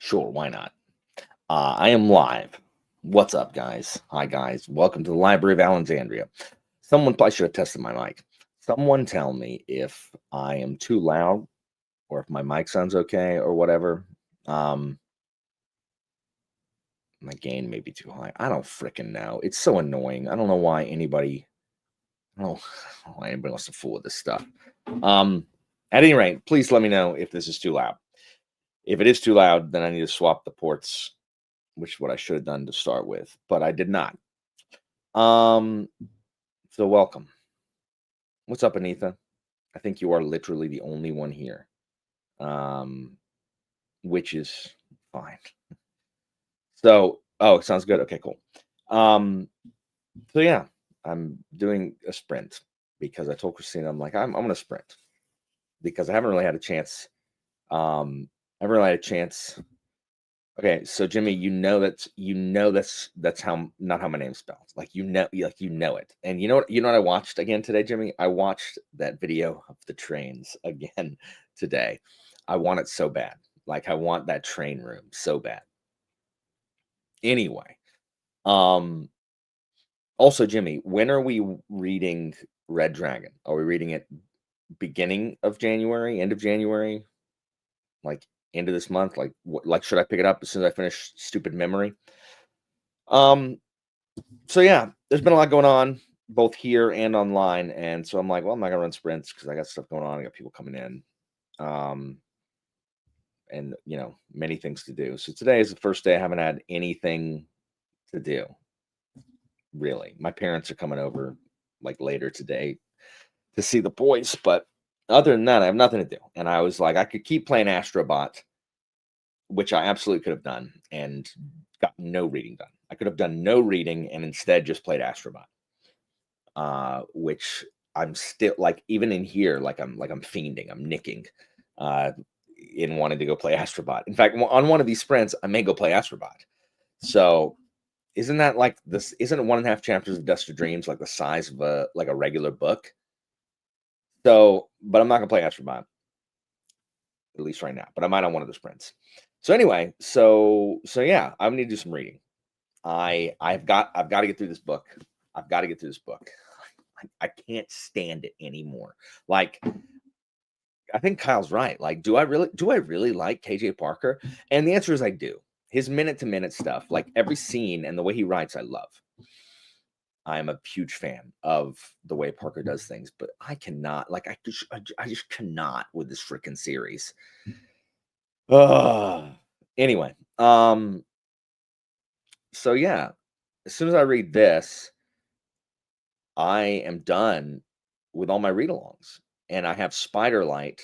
Sure, why not? I am live. What's up, guys? Hi, guys. Welcome to the Library of Alexandria. I should have tested my mic. Someone tell me if I am too loud or if my mic sounds okay or whatever. Um, my gain may be too high. I don't freaking know. It's so annoying. I don't know why anybody. I don't know why anybody wants to fool with this stuff. At any rate, please let me know if this is too loud. If it is too loud, then I need to swap the ports, which is what I should have done to start with, but I did not. Um, so welcome. What's up, Anitha? I think you are literally the only one here, which is fine. So, oh, sounds good. Okay, cool. So yeah, I'm doing a sprint because I told Christina, I'm like, I'm gonna sprint because I haven't really had a chance. I haven't really had a chance. Okay, so Jimmy, that's how not how my name's spelled. Like you know it. And you know what I watched again today, Jimmy? I watched that video of the trains again today. I want it so bad. Like I want that train room so bad. Anyway, um also Jimmy, when are we reading Red Dragon? Are we reading it beginning of January, end of January? Like end of this month? Like should I pick it up as soon as I finish Stupid Memory? Um So yeah, there's been a lot going on both here and online, and so I'm like, well, I'm not gonna run sprints because I got stuff going on. I got people coming in, um, and many things to do. So today is the first day I haven't had anything to do. Really, my parents are coming over like later today to see the boys, but other than that, I have nothing to do. And I was like, I could keep playing Astrobot, which I absolutely could have done, and got no reading done. I could have done no reading and instead just played Astrobot. Which I'm still like, even in here, I'm fiending, I'm nicking, uh, in wanting to go play Astrobot. In fact, on one of these sprints, I may go play Astrobot. So, isn't that like this? Isn't it 1.5 chapters of Dust of Dreams like the size of a regular book? So, but I'm not gonna play Astrobot at least right now. But I might on one of the sprints. So anyway, so yeah, I need to do some reading. I've got to get through this book. I've got to get through this book. I can't stand it anymore. Like, I think Kyle's right. Like, do I really like KJ Parker? And the answer is I do. His minute to minute stuff, like every scene and the way he writes, I love. I am a huge fan of the way Parker does things, but I cannot, like, I just cannot with this freaking series. Anyway, so yeah, as soon as I read this, I am done with all my read-alongs, and I have Spiderlight,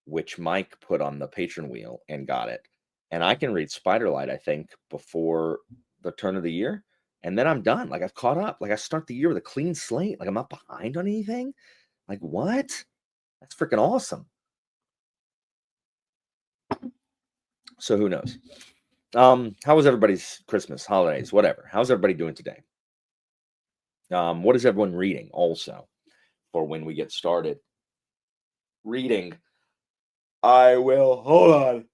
which Mike put on the patron wheel and got it, and I can read Spiderlight, I think, before the turn of the year, and then I'm done. Like I've caught up. Like I start the year with a clean slate. Like I'm not behind on anything. Like what? That's freaking awesome. So who knows? How was everybody's Christmas, holidays, whatever? How's everybody doing today? What is everyone reading also for when we get started? Reading. I will hold on.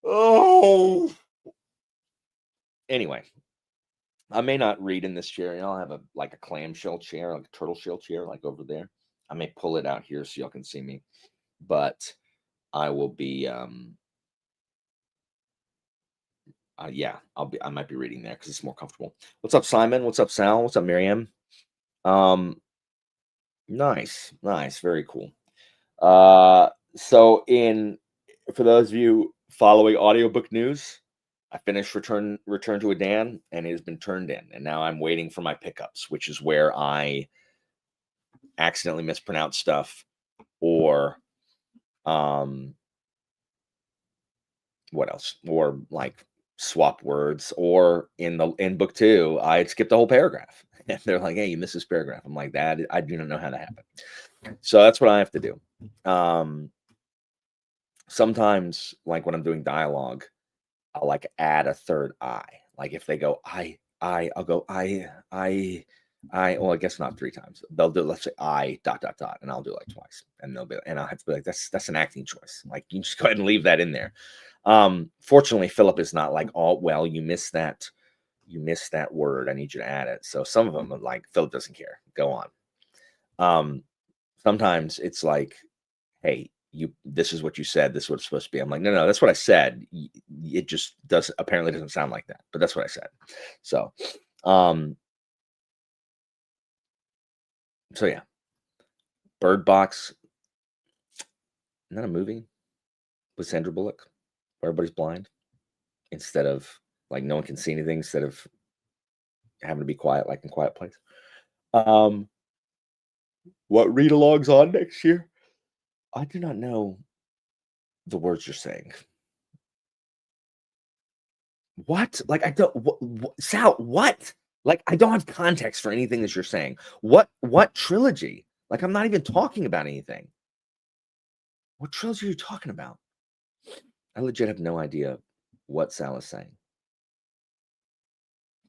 Oh. Anyway, I may not read in this chair. I'll have a clamshell chair, like a turtle shell chair, like over there. I may pull it out here so y'all can see me, but I will be. Yeah, I might be reading there because it's more comfortable. What's up, Simon? What's up, Sal? What's up, Miriam? Nice, very cool. So for those of you following audiobook news, I finished Return to Adan, and it has been turned in, and now I'm waiting for my pickups, which is where I accidentally mispronounce stuff, or what else, or like swap words, or in book 2, I skipped a whole paragraph, and they're like, "Hey, you missed this paragraph." I'm like, "That I do not know how that happened." So that's what I have to do. Sometimes, like when I'm doing dialogue, I'll like add a third I. Like if they go I'll go well, I guess not 3 times. They'll do, let's say, I ... and I'll do it like twice, and I'll have to be like, that's an acting choice. Like you just go ahead and leave that in there. Fortunately, Philip is not like, oh, well, you missed that word. I need you to add it. So some of them are like, Philip doesn't care. Go on. Sometimes it's like, hey, this is what you said. This is what it's supposed to be. I'm like, no, that's what I said. It just apparently doesn't sound like that, but that's what I said. So, yeah. Bird Box. Isn't that a movie with Sandra Bullock where everybody's blind instead of like no one can see anything instead of having to be quiet like in Quiet Place? What read-alongs on next year? I do not know the words you're saying. What? Like I don't. Sal, what? Like I don't have context for anything that you're saying. What trilogy? Like I'm not even talking about anything. What trilogy are you talking about? I legit have no idea what Sal is saying.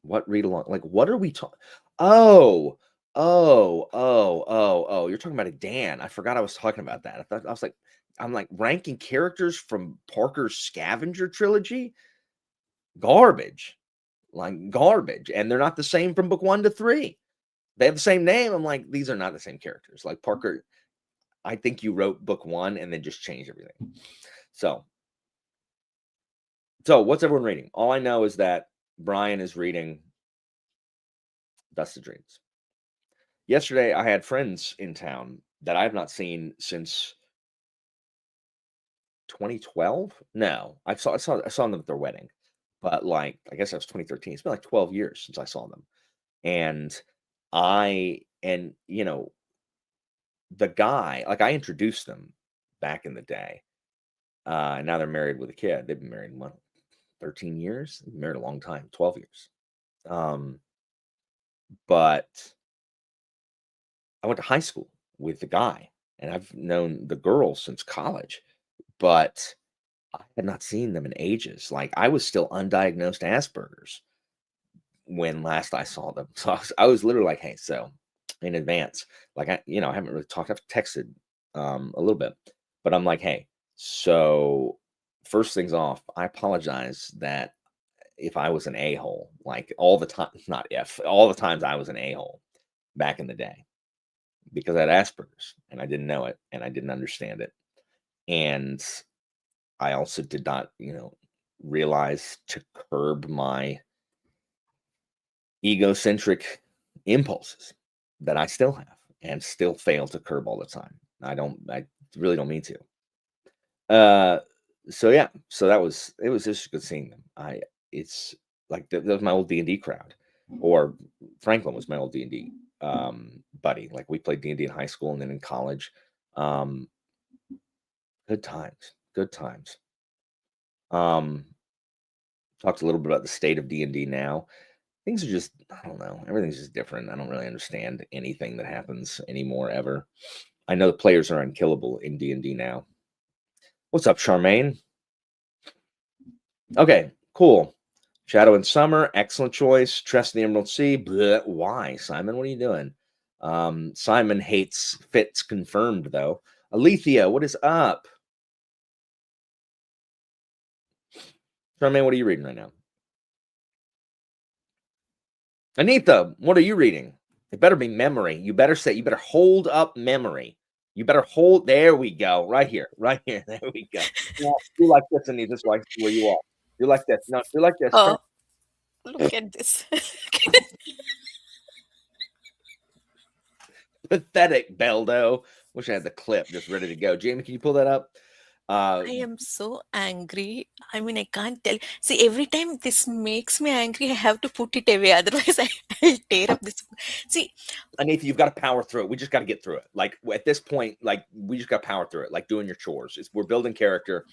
What read along? Like what are we talking? Oh. You're talking about a Dan. I forgot I was talking about that. I'm like ranking characters from Parker's Scavenger trilogy. Garbage. Like garbage. And they're not the same from book 1 to 3. They have the same name. I'm like, these are not the same characters. Like Parker, I think you wrote book 1 and then just changed everything. So what's everyone reading? All I know is that Brian is reading Dust of Dreams. Yesterday, I had friends in town that I have not seen since 2012. No, I saw them at their wedding, but like I guess that was 2013. It's been like 12 years since I saw them, and the guy, like I introduced them back in the day, and now they're married with a kid. They've been married 13 years. They've been married a long time, 12 years. But I went to high school with the guy, and I've known the girl since college, but I had not seen them in ages. Like I was still undiagnosed Asperger's when last I saw them. So I was literally like, hey, so in advance, like I haven't really talked. I've texted a little bit, but I'm like, hey, so first things off, I apologize that if I was an a-hole, like all the time, not if, all the times I was an a-hole back in the day because I had Asperger's and I didn't know it and I didn't understand it. And I also did not, realize to curb my egocentric impulses that I still have and still fail to curb all the time. I really don't mean to. So yeah, it was just good seeing them. It's like that was my old D&D crowd, or Franklin was my old D&D buddy. Like we played D&D in high school and then in college. Good times. Talked a little bit about the state of D&D now. Things are just, I don't know, everything's just different. I don't really understand anything that happens anymore ever. I know the players are unkillable in D&D now. What's up, Charmaine? Okay, cool. Shadow and Summer, excellent choice. Trust in the Emerald Sea, bleh, why? Simon, what are you doing? Simon hates Fitz confirmed, though. Alethea, what is up? Charmaine, what are you reading right now? Anita, what are you reading? It better be memory. You better hold up memory. You better hold. There we go. Right here. There we go. Yeah, you like this, Anita. This is where you are. You like this. No, you like this. Oh, look at this. Pathetic, Beldo. Wish I had the clip just ready to go. Jamie, can you pull that up? I am so angry. I mean, I can't tell. See, every time this makes me angry, I have to put it away. Otherwise, I'll tear up this. See, Anita, you've got to power through it. We just got to get through it. Like at this point, like we just got to power through it. Like doing your chores. We're building character.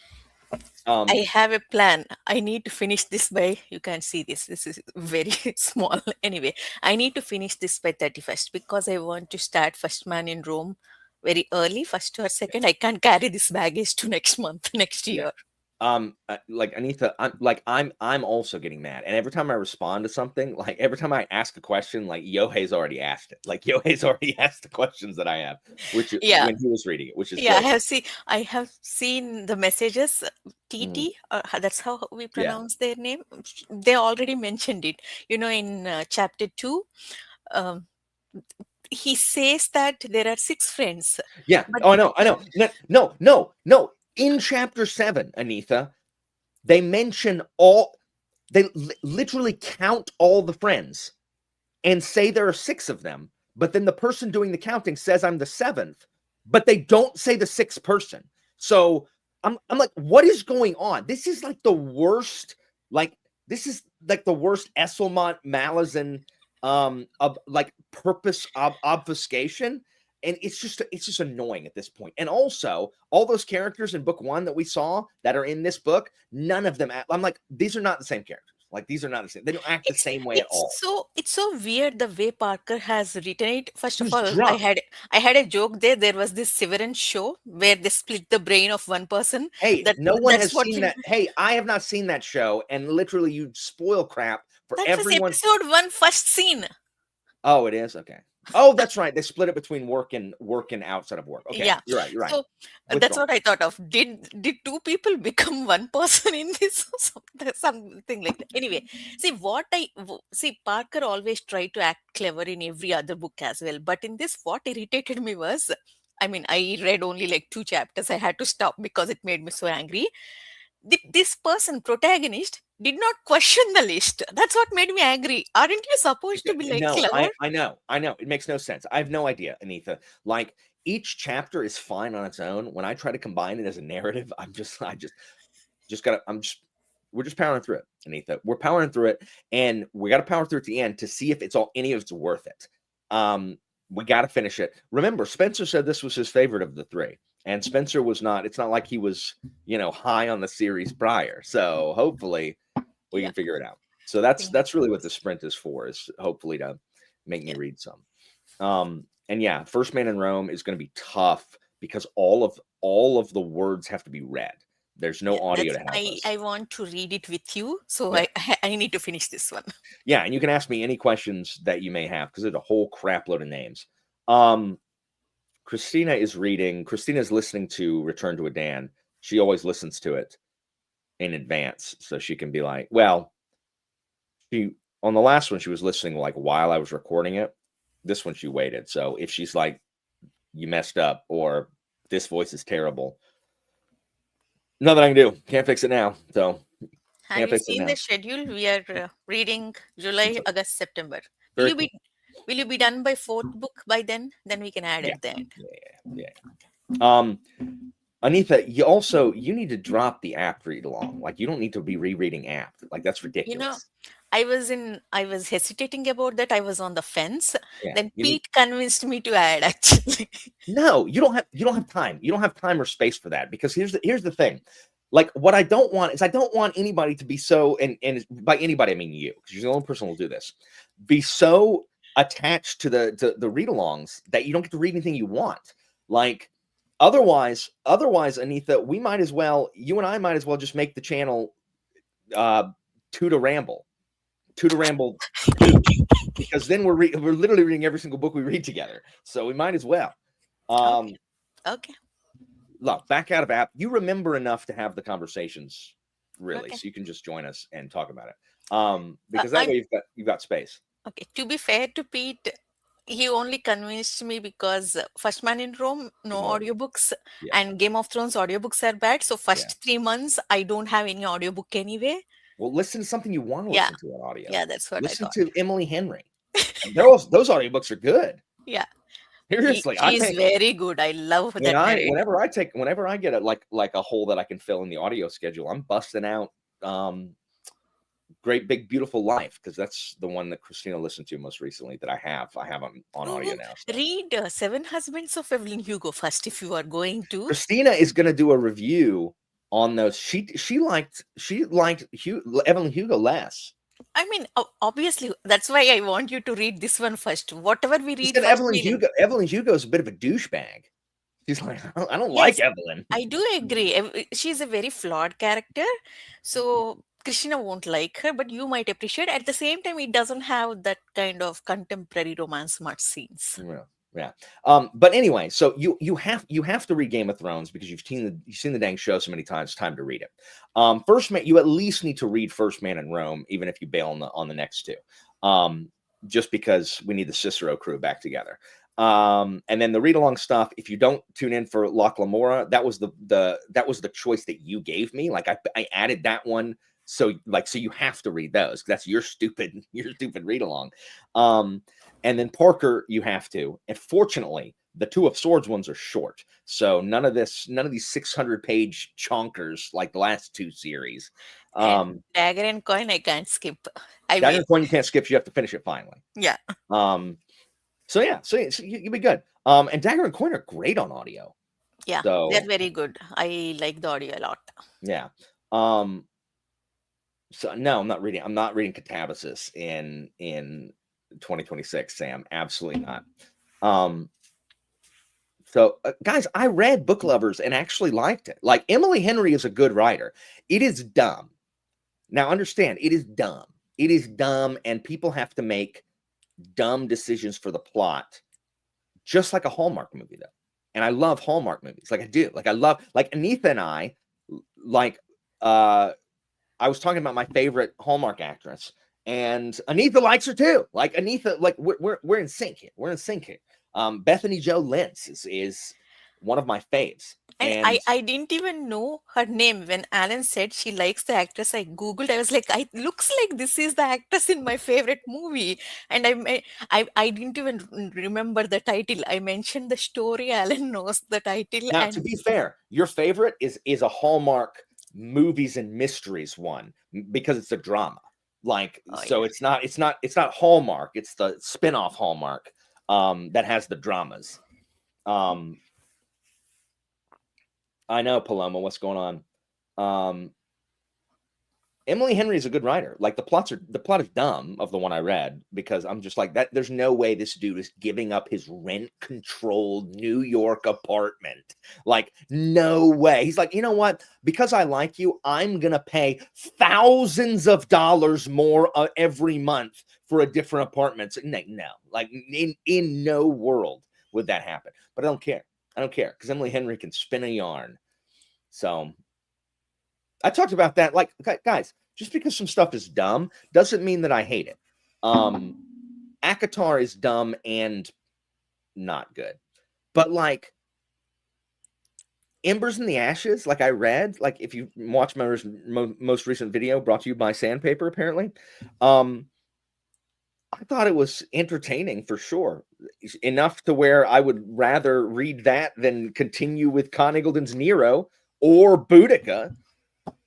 I have a plan. I need to finish this by, you can't see this. This is very small. Anyway, I need to finish this by 31st because I want to start First Man in Rome very early, first or second. I can't carry this baggage to next month, next Yeah. year. Like Anita, I'm also getting mad, and every time I respond to something, like every time I ask a question, like Yohei's already asked it. Like Yohei's already asked the questions that I have, which Yeah. when he was reading it, which is Yeah, great. I have seen the messages. Mhm. TT, that's how we Yeah, pronounce their name. They already mentioned it. In chapter 2, um, he says that there are six friends, yeah. but Oh, I know, I know. No, no, no, no. In chapter 7, Anita, they mention all. They literally count all the friends and say there are 6 of them, but then the person doing the counting says I'm the 7th, but they don't say the 6th person. So I'm like, what is going on? This is like the worst, like this is like the worst Esselmont Malazan like purpose obfuscation. And it's just annoying at this point. And also, all those characters in book 1 that we saw that are in this book, none of them I'm like, these are not the same characters. Like these are not the same. They don't act the it's same way at it's all. so it's so weird the way Parker has written it. First He of was all, drunk. I had a joke there. There was this Severance show where they split the brain of one person. Hey, That no one that's has what seen that. Hey, I have not seen that show, and literally, you spoil crap for that was everyone. episode 1 first scene. Oh, it is okay. Oh, that's right. They split it between work and outside of work. Okay, Yeah. you're right. You're right. So that's Withdrawn. what I thought of. Did two people become one person in this? Something like that. Anyway, see see Parker always tried to act clever in every other book as well. But in this, what irritated me was, I mean, I read only like 2 chapters. I had to stop because it made me so angry. This person, protagonist, did not question the list. That's what made me angry. Aren't you supposed to be like No, clever? I know. It makes no sense. I have no idea, Anita. Like each chapter is fine on its own. When I try to combine it as a narrative, I just gotta. We're just powering through it, Anita. We're powering through it, and we got to power through at the end to see if any of it's worth it. We got to finish it. Remember, Spencer said this was his favorite of the 3, and Spencer was not. It's not like he was, high on the series prior. So hopefully, we Yeah. can figure it out. So that's Fingers that's really what the crossed. sprint is for. Is hopefully to make me Yeah. read some. And yeah, First Man in Rome is going to be tough because all of the words have to be read. There's no Yeah, audio that's to help us. I want to read it with you, so Yeah. I need to finish this one. Yeah, and you can ask me any questions that you may have because there's a whole crap load of names. Um, Christina's listening to Return to a Dan. She always listens to it in advance so she can be like, well, she on the last one she was listening like while I was recording it. This one she waited. So if she's like, you messed up or this voice is terrible, nothing I can do. Can't fix it now. So Have can't you fix it seen the now. schedule? We are reading July, So, August, September. Will very you cool. be done by fourth book by then? Then we can add Yeah. at the end. Yeah. Um, Anita, you need to drop the app read along. Like you don't need to be rereading app. Like that's You know, ridiculous. I was hesitating about that. I was on the fence. Yeah. Then You need Pete convinced me to add actually. No, you don't have time. You don't have time or space for that because here's the thing. Like what I don't want is I don't want anybody to be so and by anybody I mean you because you're the only person who will do this. Be so attached to the read-alongs that you don't get to read anything you want. Like otherwise, Anita, you and I might as well just make the channel uh two to ramble. Two to ramble two. Because then we're literally reading every single book we read together. So we might as well. Okay. Um, Okay. Look, back out of app. You remember enough to have the conversations, really, Okay. so you can just join us and talk about it. Uh, Because that I way you've got space. Okay, to be fair to Pete, he only convinced me because First Man in Rome, no Ignore me. audiobooks, Yeah, and Game of Thrones audiobooks are bad. So yeah. first 3 months, I don't have any audiobook anyway. Well, listen to something you want to Yeah, listen to on audio. yeah, that's what I Listen thought. to Emily Henry. Those audiobooks are good. Yeah, Seriously, I she is think very good. I love that narrator. whenever I get a like a hole that I can fill in the audio schedule, I'm busting out Great Big Beautiful Life because that's the one that Christina listened to most recently that I have on audio Oh, now. So read Seven Husbands of Evelyn Hugo first if you are going to. Christina is going to do a review on those. She liked Evelyn Hugo less. I mean, obviously, that's why I want you to read this one first. Whatever we She read said first, we'll. Evelyn Hugo's a bit of a douchebag. She's like, I don't like Yes, Evelyn. I do agree. She's a very flawed character. So Krishna won't like her, but you might appreciate. At the same time, it doesn't have that kind of contemporary romance smart scenes. Yeah, yeah. But anyway, so you have to read Game of Thrones because you've seen the dang show so many times. It's time to read it. First Man, you at least need to read First Man in Rome, even if you bail on the next two. Just because we need the Cicero crew back together. And then the read along stuff. If you don't tune in for Loch Lamora, that was the choice that you gave me. Like I added that one. So you have to read those. That's your stupid read along. And then Parker, you have to. And fortunately, the Two of Swords ones are short. So none of these 600-page chonkers like the last two series. And Dagger and Coin, I can't skip. I Dagger mean, and Coin you can't skip. You have to finish it finally. yeah, So yeah, so you'll be good. And Dagger and Coin are great on audio. yeah, they're So very good. I like the audio a lot. yeah. So no, I'm not reading Catabasis in 2026, Sam. Absolutely not. So guys, I read Book Lovers and actually liked it. Like, Emily Henry is a good writer. It is dumb. Now understand, it is dumb. It is dumb, and people have to make dumb decisions for the plot, just like a Hallmark movie, though. And I love Hallmark movies. Like I do. Like I love, like Anitha and I, like I was talking about my favorite Hallmark actress, and Anitha likes her too. Like Anitha, like we're in sync here. We're in sync here. Bethany Joe Lentz is one of my faves. And And I didn't even know her name when Alan said she likes the actress. I googled. I was like, I looks like this is the actress in my favorite movie. And I didn't even remember the title. I mentioned the story. Alan knows the title, now, to and be fair, your favorite is a Hallmark movies and mysteries one because it's a drama. Like, oh so yeah. it's not Hallmark. It's the spin-off Hallmark that has the dramas. I know, Paloma, what's going on? Emily Henry is a good writer. Like, the plot is dumb of the one I read, because I'm just like, that there's no way this dude is giving up his rent-controlled New York apartment. Like, no way. He's like, you know what? Because I like you, I'm gonna pay thousands of dollars more every month for a different apartment. So, no, like, in no world would that happen. But I don't care. I don't care, because Emily Henry can spin a yarn. So I talked about that. Like, guys, just because some stuff is dumb doesn't mean that I hate it. ACOTAR is dumb and not good. But like Embers in the Ashes, like I read, like if you watch my most recent video brought to you by Sandpaper, apparently, I thought it was entertaining for sure. Enough to where I would rather read that than continue with Con Eagleton's Nero or Boudica.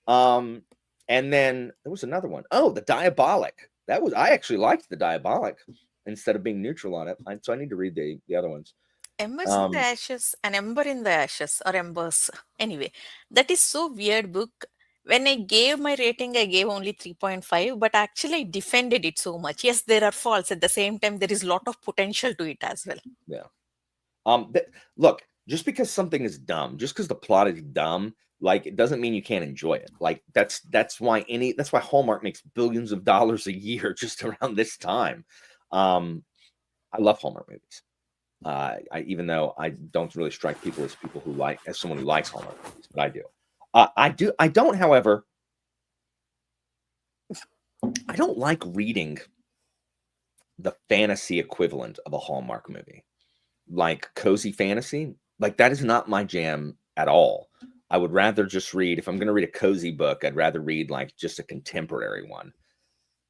And then there was another one. Oh, the Diabolic. I actually liked the Diabolic instead of being neutral on it. So I need to read the other ones. Embers in the Ashes, an Ember in the Ashes, or Embers. Anyway, that is so weird book. When I gave my rating, I gave only 3.5, but actually I defended it so much. Yes, there are faults. At the same time, there is a lot of potential to it as well. Yeah. Look, just because something is dumb, just because the plot is dumb, like, it doesn't mean you can't enjoy it. Like, that's why Hallmark makes billions of dollars a year just around this time. I love Hallmark movies. Even though I don't really strike people as someone who likes Hallmark movies, but I do. I don't, however, I don't like reading the fantasy equivalent of a Hallmark movie, like cozy fantasy. Like, that is not my jam at all. I would rather just read, if I'm going to read a cozy book, I'd rather read like just a contemporary one.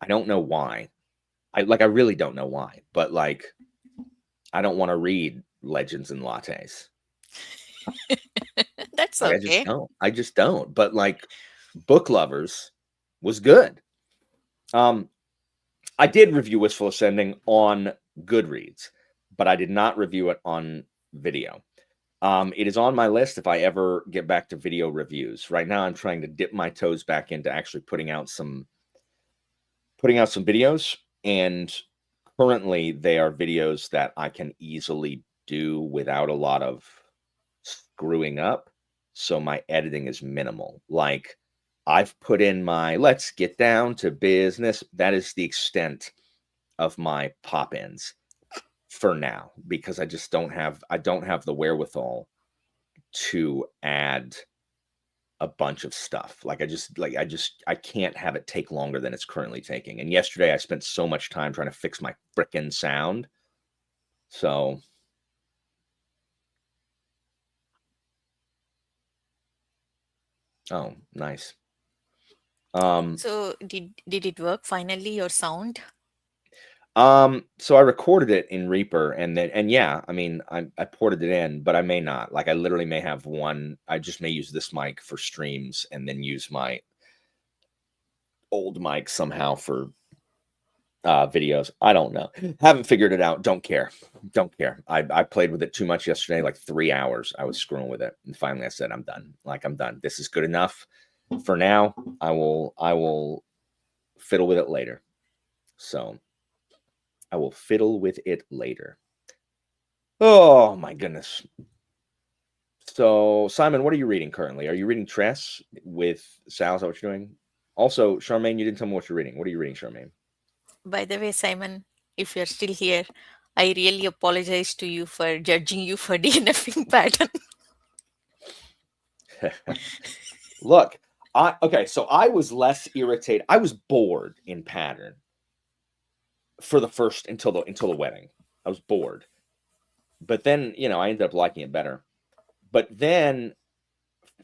I don't know why. I really don't know why, but like, I don't want to read Legends and Lattes. That's Like, okay. I just don't. But like, Book Lovers was good. I did review Wistful Ascending on Goodreads, but I did not review it on video. It is on my list if I ever get back to video reviews. Right now, I'm trying to dip my toes back into actually putting out some videos, and currently they are videos that I can easily do without a lot of screwing up, so my editing is minimal. Like I've put in my let's get down to business. That is the extent of my pop-ins for now, because I just don't have the wherewithal to add a bunch of stuff. Like I can't have it take longer than it's currently taking. And yesterday I spent so much time trying to fix my frickin' sound. So oh, nice. So did it work finally, your sound? So I recorded it in Reaper, and yeah, I mean, I ported it in, but I may not. Like I literally may have one. I just may use this mic for streams and then use my old mic somehow for videos. I don't know. Haven't figured it out. Don't care. Don't care. I played with it too much yesterday, like 3 hours. I was screwing with it, and finally I said, I'm done. Like I'm done. This is good enough for now. I will fiddle with it later. So I will fiddle with it later. Oh my goodness. So Simon, what are you reading currently? Are you reading Tress with Sal? Is that what you're doing? Also, Charmaine, you didn't tell me what you're reading. What are you reading, Charmaine? By the way, Simon, if you're still here, I really apologize to you for judging you for DNFing pattern. Look, so I was less irritated. I was bored in Pattern for the first until the wedding. I was bored. But then, I ended up liking it better. But then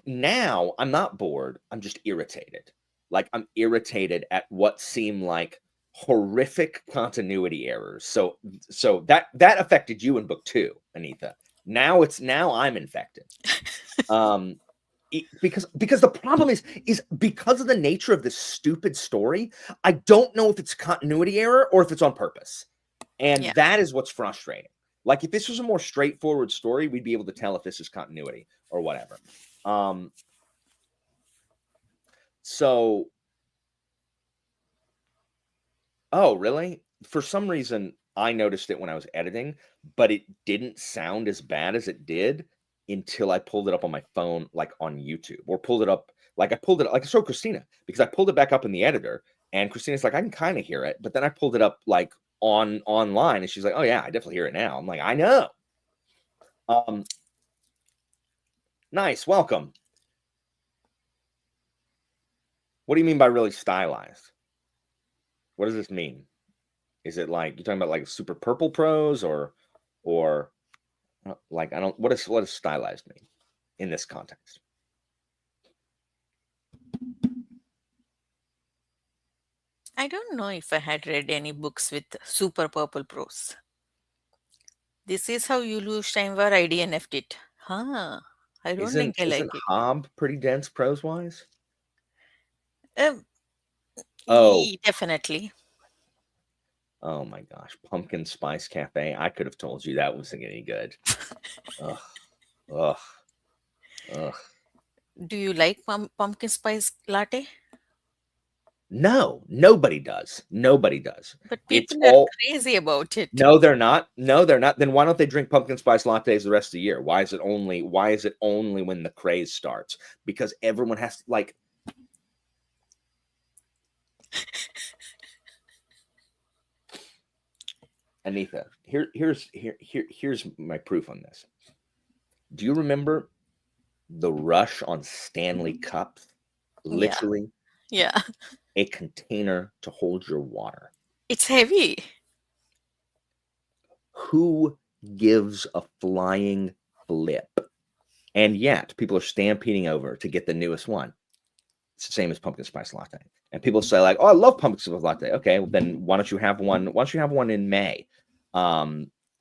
now I'm not bored. I'm just irritated. Like I'm irritated at what seem like horrific continuity errors. So that affected you in book 2, Anita. Now I'm infected. Because the problem is because of the nature of this stupid story, I don't know if it's continuity error or if it's on purpose. And Yeah. that is what's frustrating. Like if this was a more straightforward story, we'd be able to tell if this is continuity or whatever. So oh, really? For some reason, I noticed it when I was editing, but it didn't sound as bad as it did until I pulled it up on my phone, like on YouTube, or pulled it up, like I pulled it, like I showed Christina, because I pulled it back up in the editor, and Christina's like, I can kind of hear it, but then I pulled it up like online, and she's like, oh yeah, I definitely hear it now. I'm like, I know. Nice, welcome. What do you mean by really stylized? What does this mean? Is it like you're talking about like super purple prose or like I don't what does stylized mean in this context? I don't know if I had read any books with super purple prose. This is how you lose time where I DNF'd it. Huh. I don't think Isn't I isn't like it. Hobb pretty dense prose wise? Um, Oh, Definitely. oh my gosh, Pumpkin Spice Cafe. I could have told you that wasn't any good. Ugh, ugh, ugh. Do you like pumpkin spice latte? No, nobody does. Nobody does. But It's people are all crazy about it. no, they're not. No, they're not. Then why don't they drink pumpkin spice lattes the rest of the year? Why is it only when the craze starts? Because everyone has to like Anita, here's my proof on this. Do you remember the rush on Stanley cups? Yeah. Literally Yeah. a container to hold your water. It's heavy. Who gives a flying flip? And yet people are stampeding over to get the newest one. It's the same as pumpkin spice latte. And people say like, "Oh, I love pumpkin spice latte." Okay, well, then why don't you have one? Why don't you have one in May?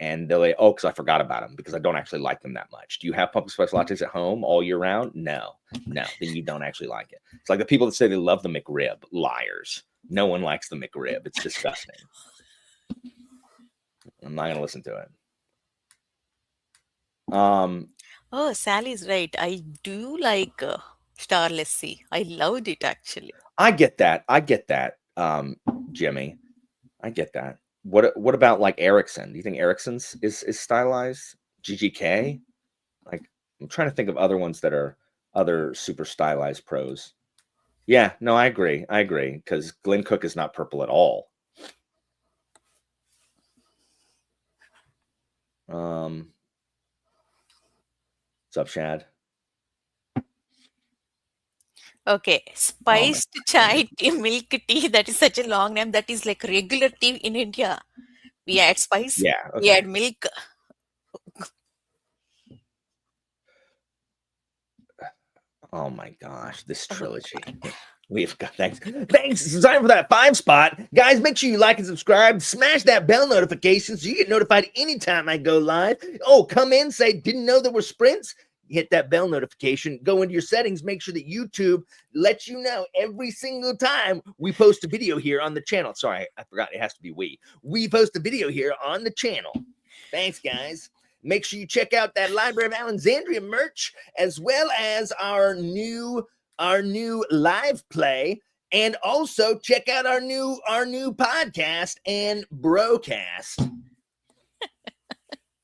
And they're like, "Oh, because I forgot about them because I don't actually like them that much." Do you have pumpkin spice lattes at home all year round? No. Then you don't actually like it. It's like the people that say they love the McRib, liars. No one likes the McRib. It's disgusting. I'm not gonna listen to it. Oh, Sally's right. I do like Starless Sea. I loved it actually. I get that. Jimmy. I get that. What about like Erickson? Do you think Erickson's is stylized? GGK? Like I'm trying to think of other ones that are other super stylized pros. Yeah, no, I agree. I agree because Glenn Cook is not purple at all. What's up, Shad? Okay, Oh my spiced chai tea, milk tea. That is such a long name. That is like regular tea in India. We add spice, yeah, we okay. add milk. Oh my gosh, this Oh trilogy. God. We've got thanks. Thanks. Time for that 5 spot. Guys, make sure you like and subscribe. Smash that bell notification so you get notified anytime I go live. Oh, come in, say, didn't know there were sprints. Hit that bell notification. Go into your settings. Make sure that YouTube lets you know every single time we post a video here on the channel. Sorry, I forgot it has to be we. We post a video here on the channel. Thanks, guys. Make sure you check out that Library of Alexandria merch, as well as our new live play, and also check out our new podcast and broadcast,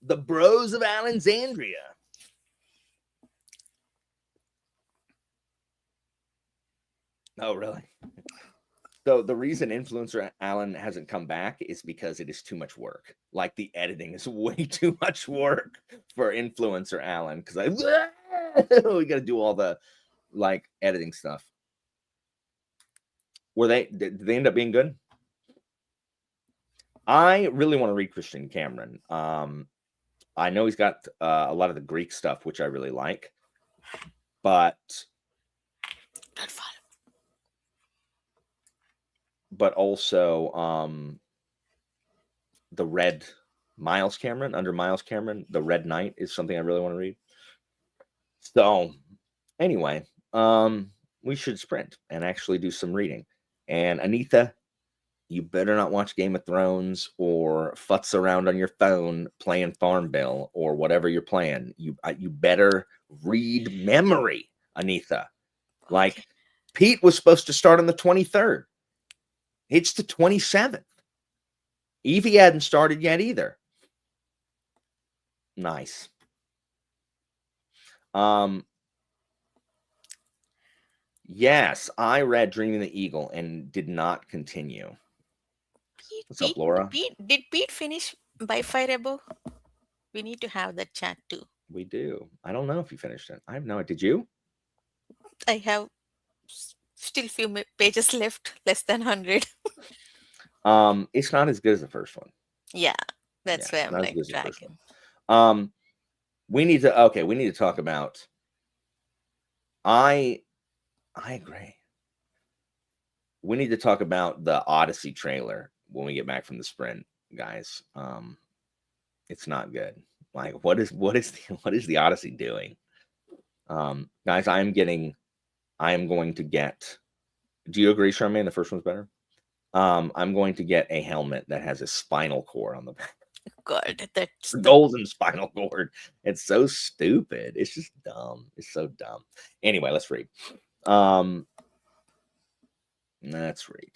the Bros of Alexandria. Oh, really? So the reason Influencer Alan hasn't come back is because it is too much work. Like the editing is way too much work for Influencer Alan because we got to do all the like editing stuff. Did they end up being good? I really want to read Christian Cameron. I know he's got a lot of the Greek stuff, which I really like, but also the Red Miles Cameron, under Miles Cameron, the Red Knight is something I really want to read. So anyway, we should sprint and actually do some reading. And Anita, you better not watch Game of Thrones or futz around on your phone playing Farmville or whatever you're playing. You better read memory, Anita. Like Pete was supposed to start on the 23rd. It's the 27th. Evie hadn't started yet either. Nice. Yes, I read Dreaming the Eagle and did not continue. What's up, Laura? Did Pete finish by fire above? We need to have that chat too. We do. I don't know if you finished it. I have no idea. Did you? I have still few pages left, less than 100. It's not as good as the first one. Yeah, that's why I'm not as like good as the first dragging. one. We need to talk about. I agree. We need to talk about the Odyssey trailer when we get back from the sprint, guys. It's not good. Like, what is the Odyssey doing? Guys, I am going to get. Do you agree, Charmaine? The first one's better. I'm going to get a helmet that has a spinal cord on the back. God, that's Golden spinal cord. It's so stupid. It's just dumb. It's so dumb. Anyway, let's read. Let's read.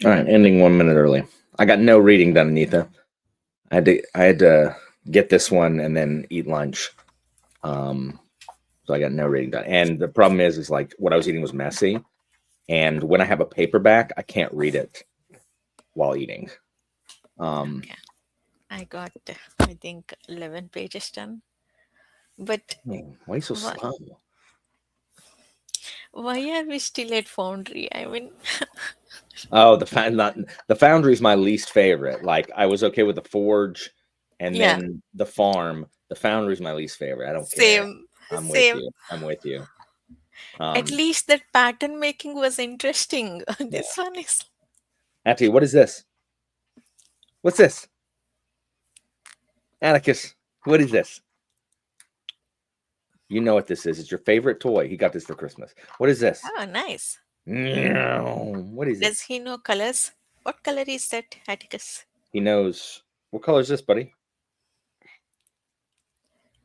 All right, ending 1 minute early. I got no reading done, Anita. I had to get this one and then eat lunch. Um, so I got no reading done. And the problem is like what I was eating was messy. And when I have a paperback, I can't read it while eating. Um, Okay. I got, I think, 11 pages done. But why are you so why, slow? why are we still at Foundry? I mean, Oh, not the Foundry is my least favorite. Like I was okay with the Forge, and yeah, then the Farm. The Foundry is my least favorite. I don't care. same, I'm with same. you. I'm with you. At Um, least that pattern making was interesting. yeah. This one is. Atty, what is this? What's this? Atticus, what is this? You know what this is. It's your favorite toy. He got this for Christmas. What is this? Oh, nice. What is it? Does he know colors? What color is that, Atticus? He knows. What color is this, buddy?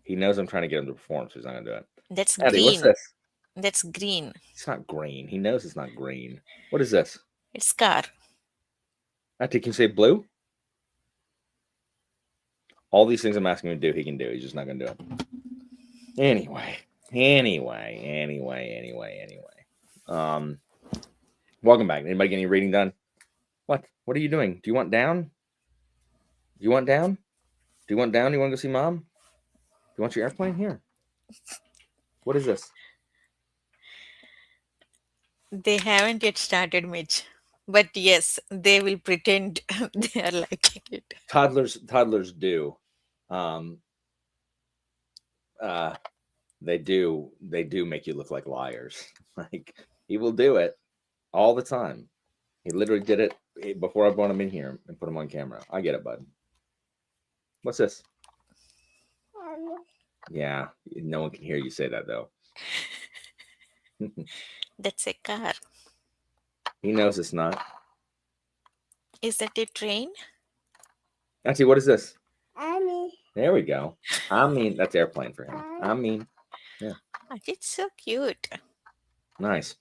He knows I'm trying to get him to perform, so he's not going to do it. That's Atty, what's green. this? That's green. It's not green. He knows it's not green. What is this? It's car. Atty, can you say blue? All these things I'm asking him to do, he can do. He's just not going to do it. Anyway. Welcome back. Anybody get any reading done? What? What are you doing? Do you want down? Do you want down? Do you want down? Do you want to go see mom? Do you want your airplane? Here. What is this? They haven't yet started, Mitch. But yes, they will pretend they are liking it. Toddlers do. Um, uh, they do make you look like liars. Like he will do it all the time. He literally did it before I brought him in here and put him on camera. I get it, bud. What's this? Yeah, no one can hear you say that though. That's a car. He knows it's not. Is that a train? Actually, what is this? There we go. I mean, that's airplane for him. I mean, yeah, Oh, it's so cute. nice.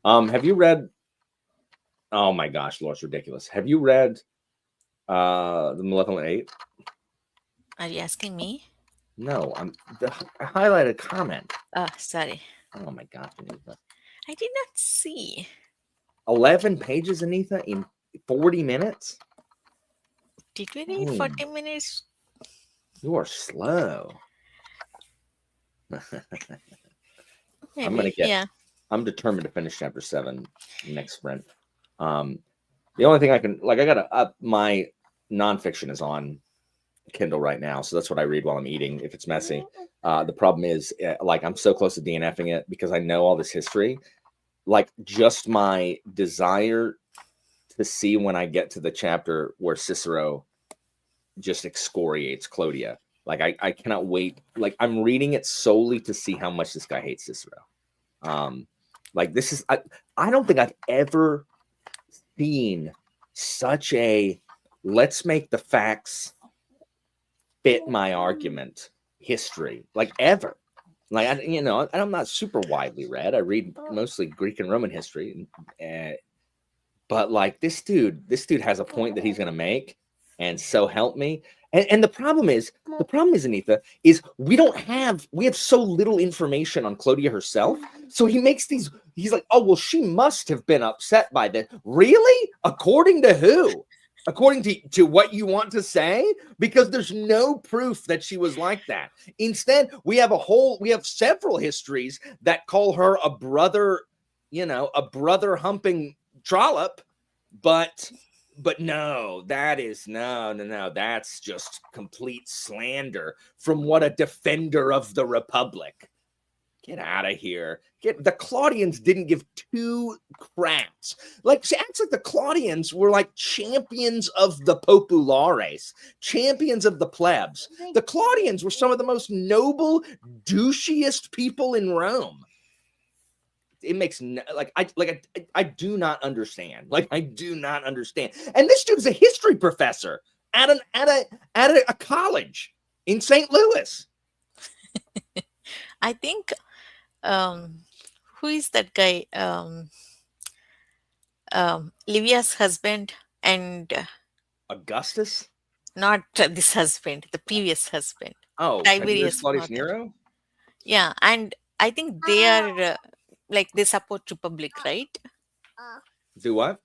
Have you read? Oh my gosh, Lord, it's ridiculous. Have you read the Malevolent Eight? Are you asking me? No, I highlighted a comment. Oh, sorry. Oh my gosh, Anita. I did not see. 11 pages, Anita, in 40 minutes? Did we read 40 minutes? You are slow. Maybe, yeah. I'm determined to finish chapter 7 next sprint. The only thing I can, like, I got my nonfiction is on Kindle right now, so that's what I read while I'm eating if it's messy. The problem is, like, I'm so close to DNFing it because I know all this history. Like, just my desire to see when I get to the chapter where Cicero just excoriates Clodia. Like, I cannot wait. Like, I'm reading it solely to see how much this guy hates Cicero. Like, this is, I don't think I've ever seen such a let's make the facts fit my argument history, like, ever. Like, I'm not super widely read. I read mostly Greek and Roman history, but like this dude has a point that he's going to make, and so help me. And the problem is, Anita, is we have so little information on Clodia herself. So he makes these. He's like, oh well, she must have been upset by this. Really? According to who? According to what you want to say? Because there's no proof that she was like that. Instead, we have several histories that call her a brother humping trollop, but no, that is no, that's just complete slander from what a defender of the Republic. Get out of here. The Claudians didn't give two craps. Like, she acts like the Claudians were like champions of the populares, champions of the plebs. The Claudians were some of the most noble, douchiest people in Rome. It makes I do not understand. Like, I do not understand. And this dude's a history professor at a college in St. Louis. I think, who is that guy? Livia's husband and Augustus? not this husband, the previous husband, Oh, Tiberius Tiberius' Claudius father. Nero? Yeah, and I think they are like they support Republic, right? Do what?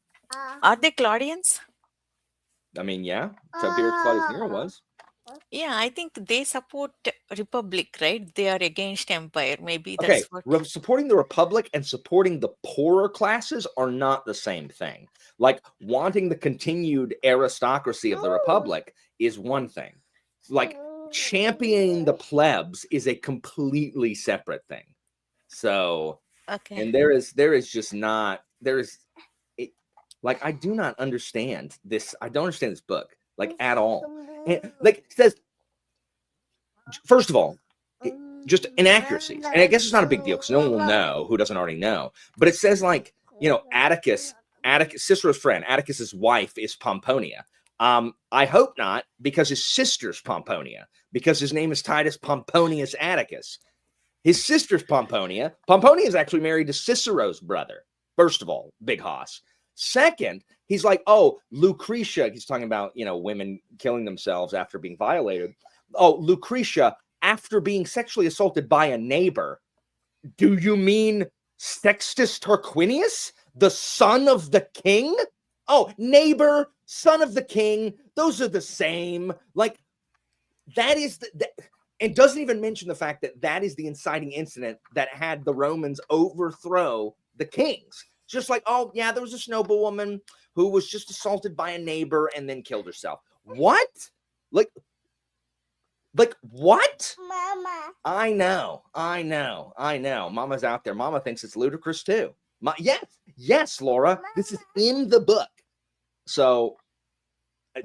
Are they Claudians? I mean, yeah, Tiberius Claudius Nero was. Yeah, I think they support Republic, right? They are against Empire. Maybe Okay, that's what. supporting the Republic and supporting the poorer classes are not the same thing. Like wanting the continued aristocracy of the Republic is one thing. Like championing the plebs is a completely separate thing. So, Okay. and there is just not there is it, like I do not understand this. I don't understand this book like at all. And like it says, first of all, just inaccuracies. And I guess it's not a big deal because no one will know who doesn't already know. But it says like, Atticus, Cicero's friend, Atticus's wife is Pomponia. I hope not, because his sister's Pomponia, because his name is Titus Pomponius Atticus. His sister's Pomponia. Pomponia is actually married to Cicero's brother. First of all, big hoss. Second, he's like, oh, Lucretia. He's talking about, women killing themselves after being violated. Oh, Lucretia, after being sexually assaulted by a neighbor. Do you mean Sextus Tarquinius, the son of the king? Oh, neighbor, son of the king. Those are the same. Like, that is and doesn't even mention the fact that that is the inciting incident that had the Romans overthrow the kings. Just like, oh, yeah, there was this noblewoman who was just assaulted by a neighbor and then killed herself. What? Like what? Mama. I know. Mama's out there. Mama thinks it's ludicrous too. Yes, Laura. Mama. This is in the book. So,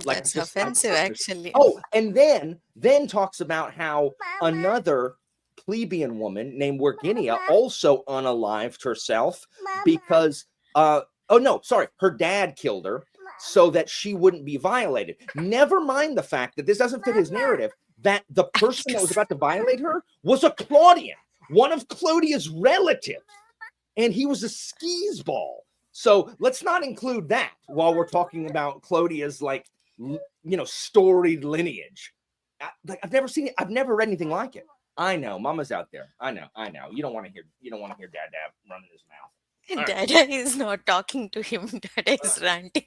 like, That's offensive, actually. Oh, and then talks about how another plebeian woman named Virginia also unalived herself because her dad killed her so that she wouldn't be violated. Never mind the fact that this doesn't fit his narrative, that the person that was about to violate her was a Claudian, one of Clodia's relatives, and he was a skis-ball. So let's not include that while we're talking about Clodia's storied lineage. I've never seen it. I've never read anything like it. I know, Mama's out there. I know. You don't want to hear Dad running his mouth. Dada is not talking to him. Dada is ranting.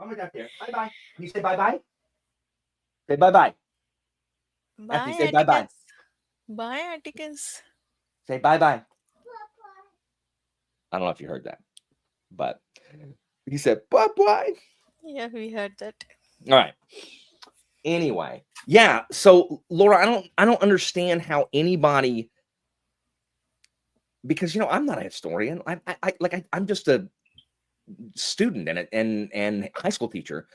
Mama's out there. Bye-bye. Can you say bye-bye? Say bye-bye. Bye, say bye-bye. Bye, Atticus. Say bye-bye. I don't know if you heard that, but he said bye-bye. Yeah, we heard that. All right. Anyway, yeah. So Laura, I don't understand how anybody, because I'm not a historian. I'm just a student and high school teacher,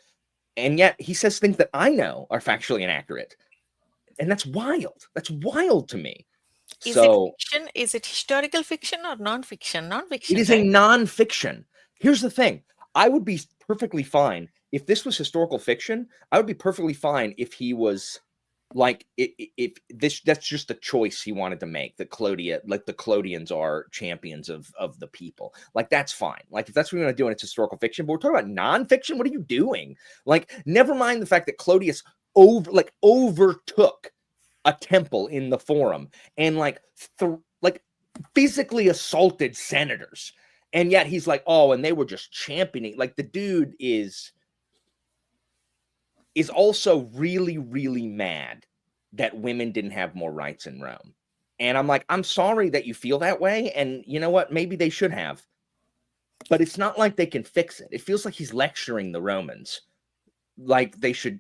and yet he says things that I know are factually inaccurate, and that's wild. That's wild to me. Is it fiction? Is it historical fiction or non-fiction? Non-fiction. It is a non-fiction. Here's the thing. I would be perfectly fine if this was historical fiction. I would be perfectly fine if he was like, if that's just a choice he wanted to make, that the Clodians are champions of the people. Like, that's fine. Like, if that's what we're going to do and it's historical fiction, but we're talking about non-fiction, what are you doing? Like, never mind the fact that Clodius overtook a temple in the Forum and physically assaulted senators. And yet he's like, oh, and they were just championing. Like, the dude is also really, really mad that women didn't have more rights in Rome. And I'm like, I'm sorry that you feel that way. And you know what? Maybe they should have. But it's not like they can fix it. It feels like he's lecturing the Romans. Like they should.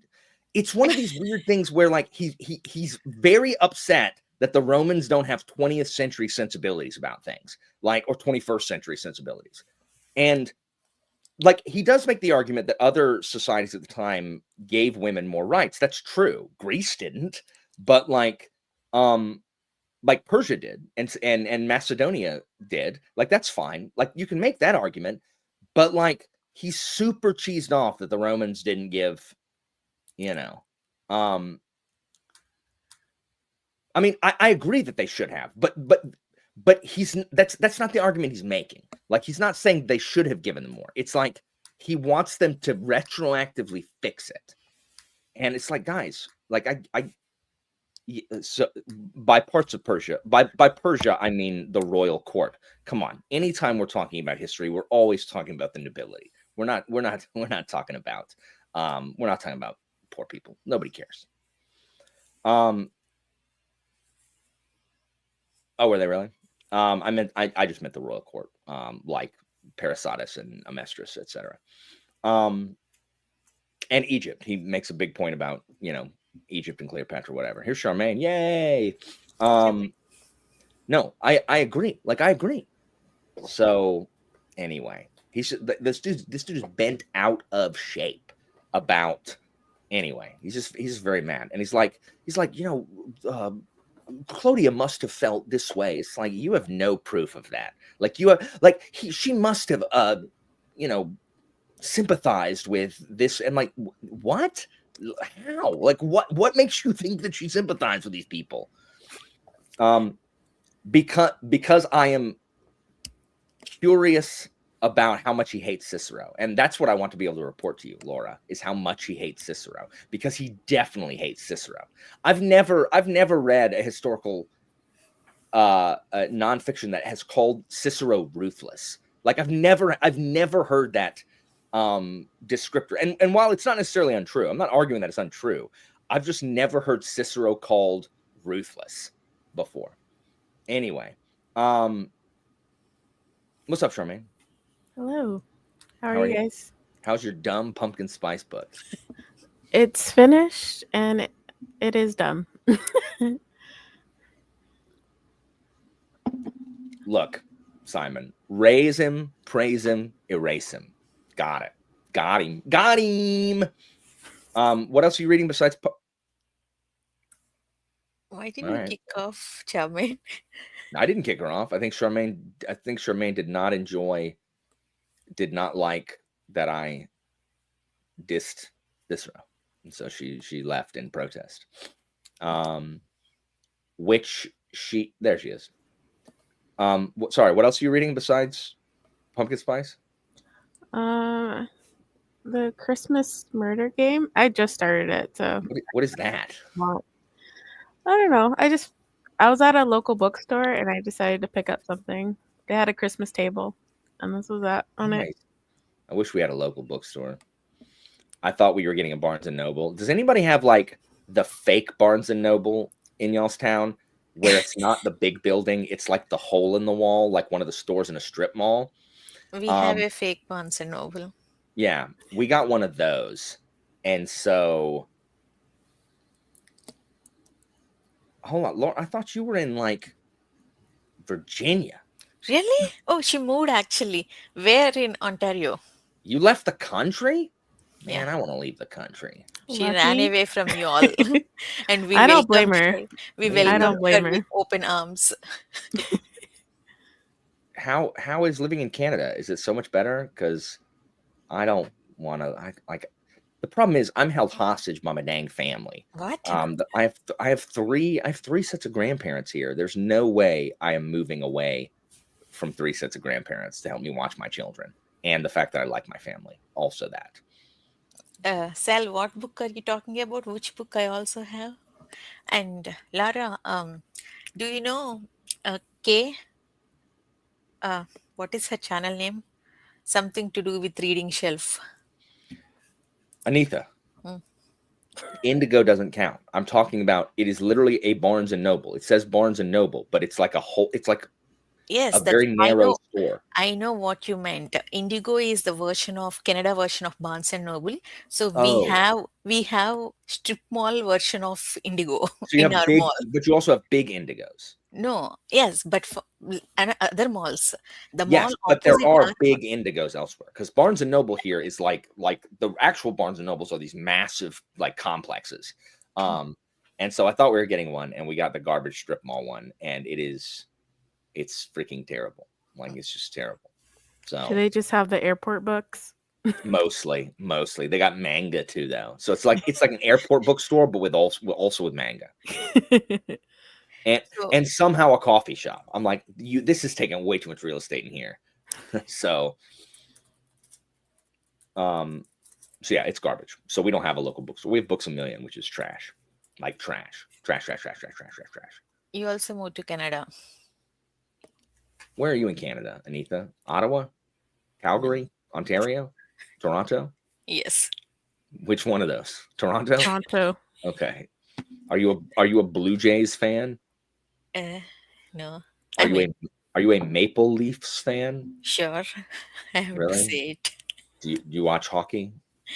It's one of these weird things where like he's very upset that the Romans don't have 20th century sensibilities about things, like, or 21st century sensibilities. And like, he does make the argument that other societies at the time gave women more rights. That's true. Greece didn't, but like Persia did, and Macedonia did. Like, that's fine. Like, you can make that argument, but like, he's super cheesed off that the Romans didn't give, I mean, I agree that they should have, but but that's not the argument he's making. Like, he's not saying they should have given them more. It's like he wants them to retroactively fix it. And it's like, guys, like so by parts of Persia, by Persia, I mean the royal court. Come on. Anytime we're talking about history, we're always talking about the nobility. We're not talking about poor people. Nobody cares. Oh, were they really? I just meant the royal court, like Parasatus and Amestris, etc. And Egypt. He makes a big point about, Egypt and Cleopatra, whatever. Here's Charmaine. Yay. No, I agree. Like, I agree. So anyway, this dude is bent out of shape about, anyway, he's just very mad. And he's like, Claudia must have felt this way. It's like, you have no proof of that. Like, she must have, sympathized with this. And like, what? How? Like, what makes you think that she sympathized with these people? Because I am curious about how much he hates Cicero. And that's what I want to be able to report to you, Laura, is how much he hates Cicero, because he definitely hates Cicero. I've never read a historical nonfiction that has called Cicero ruthless. Like, I've never heard that descriptor. And while it's not necessarily untrue, I'm not arguing that it's untrue. I've just never heard Cicero called ruthless before. Anyway, what's up, Charmaine? Hello. How are you guys? How's your dumb pumpkin spice book? It's finished, and it is dumb. Look, Simon, raise him, praise him, erase him. Got it. Got him. What else are you reading besides? Why didn't you kick off Charmaine? I didn't kick her off. I think Charmaine did not like that I dissed Cicero, and so she left in protest. There she is. Sorry, what else are you reading besides Pumpkin Spice? The Christmas murder game. I just started it, so. What is that? Well, I don't know. I was at a local bookstore and I decided to pick up something. They had a Christmas table, and this was that on it. I wish we had a local bookstore. I thought we were getting a Barnes and Noble. Does anybody have like the fake Barnes and Noble in y'all's town, where it's not the big building, it's like the hole in the wall, like one of the stores in a strip mall? We have a fake Barnes and Noble. Yeah, we got one of those. And so, hold on, Laura, I thought you were in like Virginia. Really? Oh, she moved actually. Where in Ontario? You left the country? Man, I want to leave the country. She ran away from you all. And I don't blame her. We welcomed her with open arms. How is living in Canada? Is it so much better? Because I don't want to. The problem is I'm held hostage by my dang family. What? I have three sets of grandparents here. There's no way I am moving away from 3 sets of grandparents to help me watch my children, and the fact that I like my family. Also that. Sal, what book are you talking about? Which book I also have? And Lara, do you know Kay? What is her channel name? Something to do with reading shelf. Anita. Indigo doesn't count. I'm talking about, it is literally a Barnes and Noble. It says Barnes and Noble, but it's like a very narrow store. I know what you meant. Indigo is the Canada version of Barnes and Noble. So we have strip mall version of Indigo so you in have our mall. But you also have big Indigos. No, yes, but for other malls, yes, but there are big Indigos elsewhere, because Barnes and Noble here is like the actual Barnes and Nobles are these massive like complexes, and so I thought we were getting one, and we got the garbage strip mall one, and it's freaking terrible. Like, it's just terrible. So do they just have the airport books? mostly they got manga too, though. So it's like an airport bookstore, but also with manga. and So and somehow a coffee shop. I'm like, this is taking way too much real estate in here. So, um, so yeah, it's garbage. So we don't have a local bookstore. We have Books a Million, which is trash, like trash, trash, trash, trash, trash, trash, trash, trash. you also moved to Canada. Where are you in Canada, Anita? Ottawa, Calgary, Ontario, Toronto? Yes. Which one of those? Toronto? Toronto. Okay. Are you a Blue Jays fan? No. Are I you a mean, are you a Maple Leafs fan? sure. I have to Really? say it. Do you watch hockey?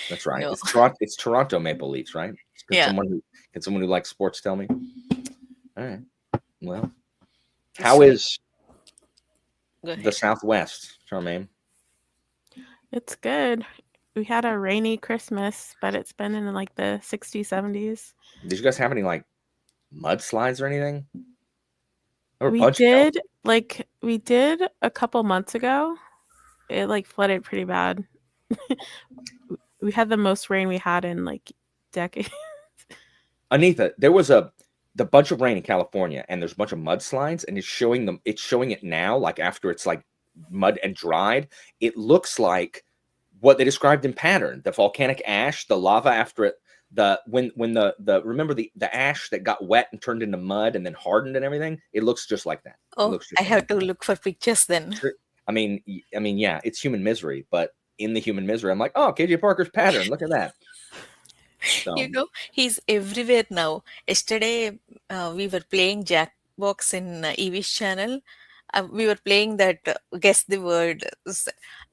That's right. No. It's Toronto Maple Leafs, right? Can Yeah. someone who likes sports tell me? All right. Well, It's how funny. is Go the ahead. Southwest, Charmaine? It's good. We had a rainy Christmas, but it's been in like the 60s, 70s. Did you guys have any like mudslides or anything? There were a We bunch of did a couple months ago. It like flooded pretty bad. We had the most rain we had in like decades. Anita, there was the bunch of rain in California, and there's a bunch of mudslides, and it's showing it now, like after it's like mud and dried. It looks like what they described in Pattern, the volcanic ash, the lava after it, when the remember the ash that got wet and turned into mud and then hardened and everything. It looks just like that. It Oh, looks I just like have to look for pictures then. that. I mean, yeah, it's human misery, but in the human misery, I'm like, oh, KJ Parker's Pattern. Look at that. So You know, he's everywhere now. Yesterday, we were playing Jackbox in Evie's channel. We were playing that guess the word.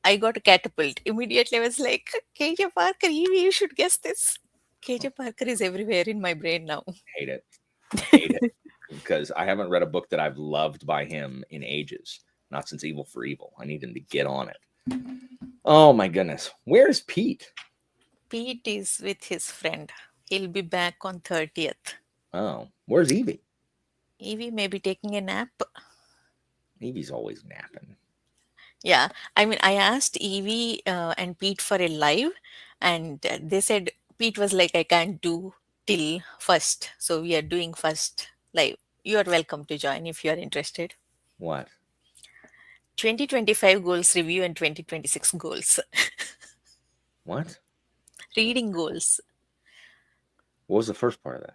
I got a catapult. Immediately, I was like, KJ Parker, Evie, you should guess this. KJ Parker is everywhere in my brain now. hate it. Hate it. Because I haven't read a book that I've loved by him in ages. Not since Evil for Evil. I need him to get on it. Oh my goodness. Where is Pete? Pete is with his friend. He'll be back on 30th. Oh, where's Evie? Evie may be taking a nap. Evie's always napping. Yeah, I mean, I asked Evie and Pete for a live, and they said Pete was like, I can't do till first. So we are doing first live. You are welcome to join if you are interested. What? 2025 goals review and 2026 goals. What? Reading goals. What was the first part of that?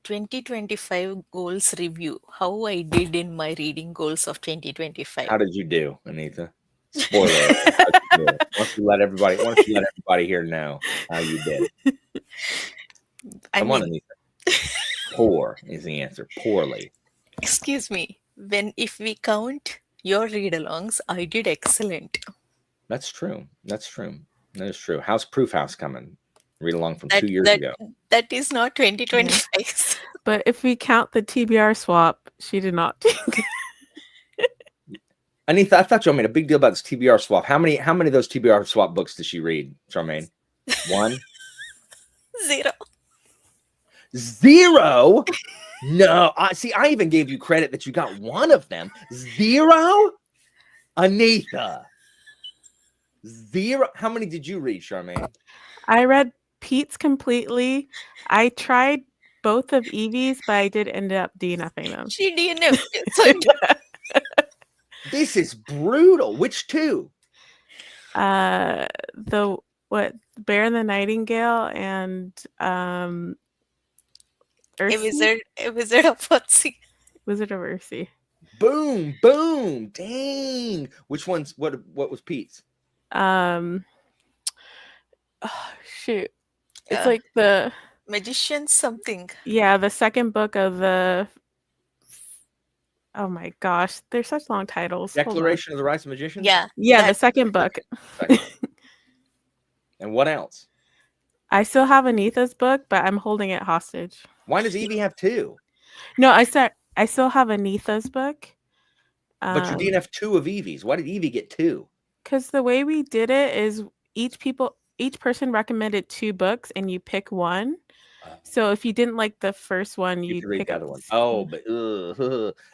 2025 goals review. How I did in my reading goals of 2025. How did you do, Anita? Spoiler alert. How'd you do? Why don't you let everybody here know how you did? I Come on, mean, Anita. Poor is the answer. Poorly. excuse me. If we count your read-alongs, I did excellent. That's true. That is true. How's Proof House coming? Read along from That 2 years that ago. that is not 2025. But if we count the TBR swap, she did not. Anita, I thought you made a big deal about this TBR swap. How many of those TBR swap books did she read, Charmaine? 1? 0. 0? No. I even gave you credit that you got one of them. 0? Anita. 0. How many did you read, Charmaine? I read Pete's completely. I tried both of Evie's, but I did end up DNFing them. She DNF. So This is brutal. Which 2? The Bear and the Nightingale and a Ursi? wizard of Fotsy. Wizard of Ursi. Boom, boom. Dang. Which one's what was Pete's? Oh, shoot. It's Yeah. like the Magician something. the second book of the oh my gosh, they're such long titles. Hold on. Declaration of the Rights of Magicians? Yeah. Yeah, the that- second book. Second. And what else? I still have Anita's book, but I'm holding it hostage. Why does Evie have 2? No, I still have Anita's book. But you DNF 2 of Evie's. Why did Evie get 2? Because the way we did it is each person recommended 2 books and you pick one. So if you didn't like the first one, You you'd could read pick the up other one. Oh, but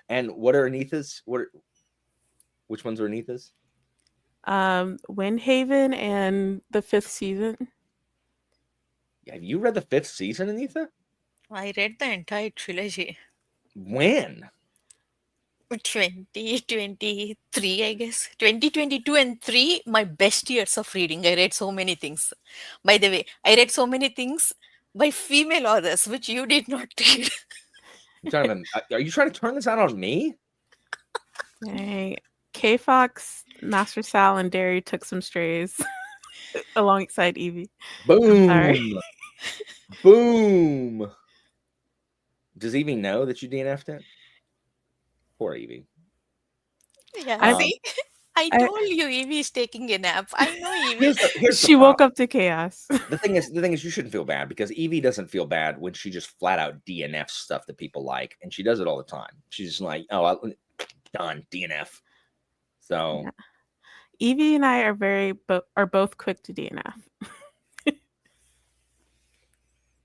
and what are Anita's? Which ones are Anita's? Windhaven and the 5th season. Have you read the 5th season, Anita? I read the entire trilogy. When? 2023, I guess. 2022 and 3, my best years of reading. I read so many things. By the way, I read so many things by female authors, which you did not read. Are you trying to turn this out on me? Dang. K Fox, Master Sal, and Derry took some strays alongside Evie. Sorry. Boom. Boom. Does Evie know that you DNF'd it? Poor Evie. Yeah, see? I told you Evie is taking a nap. I know Evie. Here's She woke up to chaos. The thing is, you shouldn't feel bad because Evie doesn't feel bad when she just flat out DNF stuff that people like, and she does it all the time. She's just like, "Oh, done DNF." So Yeah. Evie and I are both quick to DNF.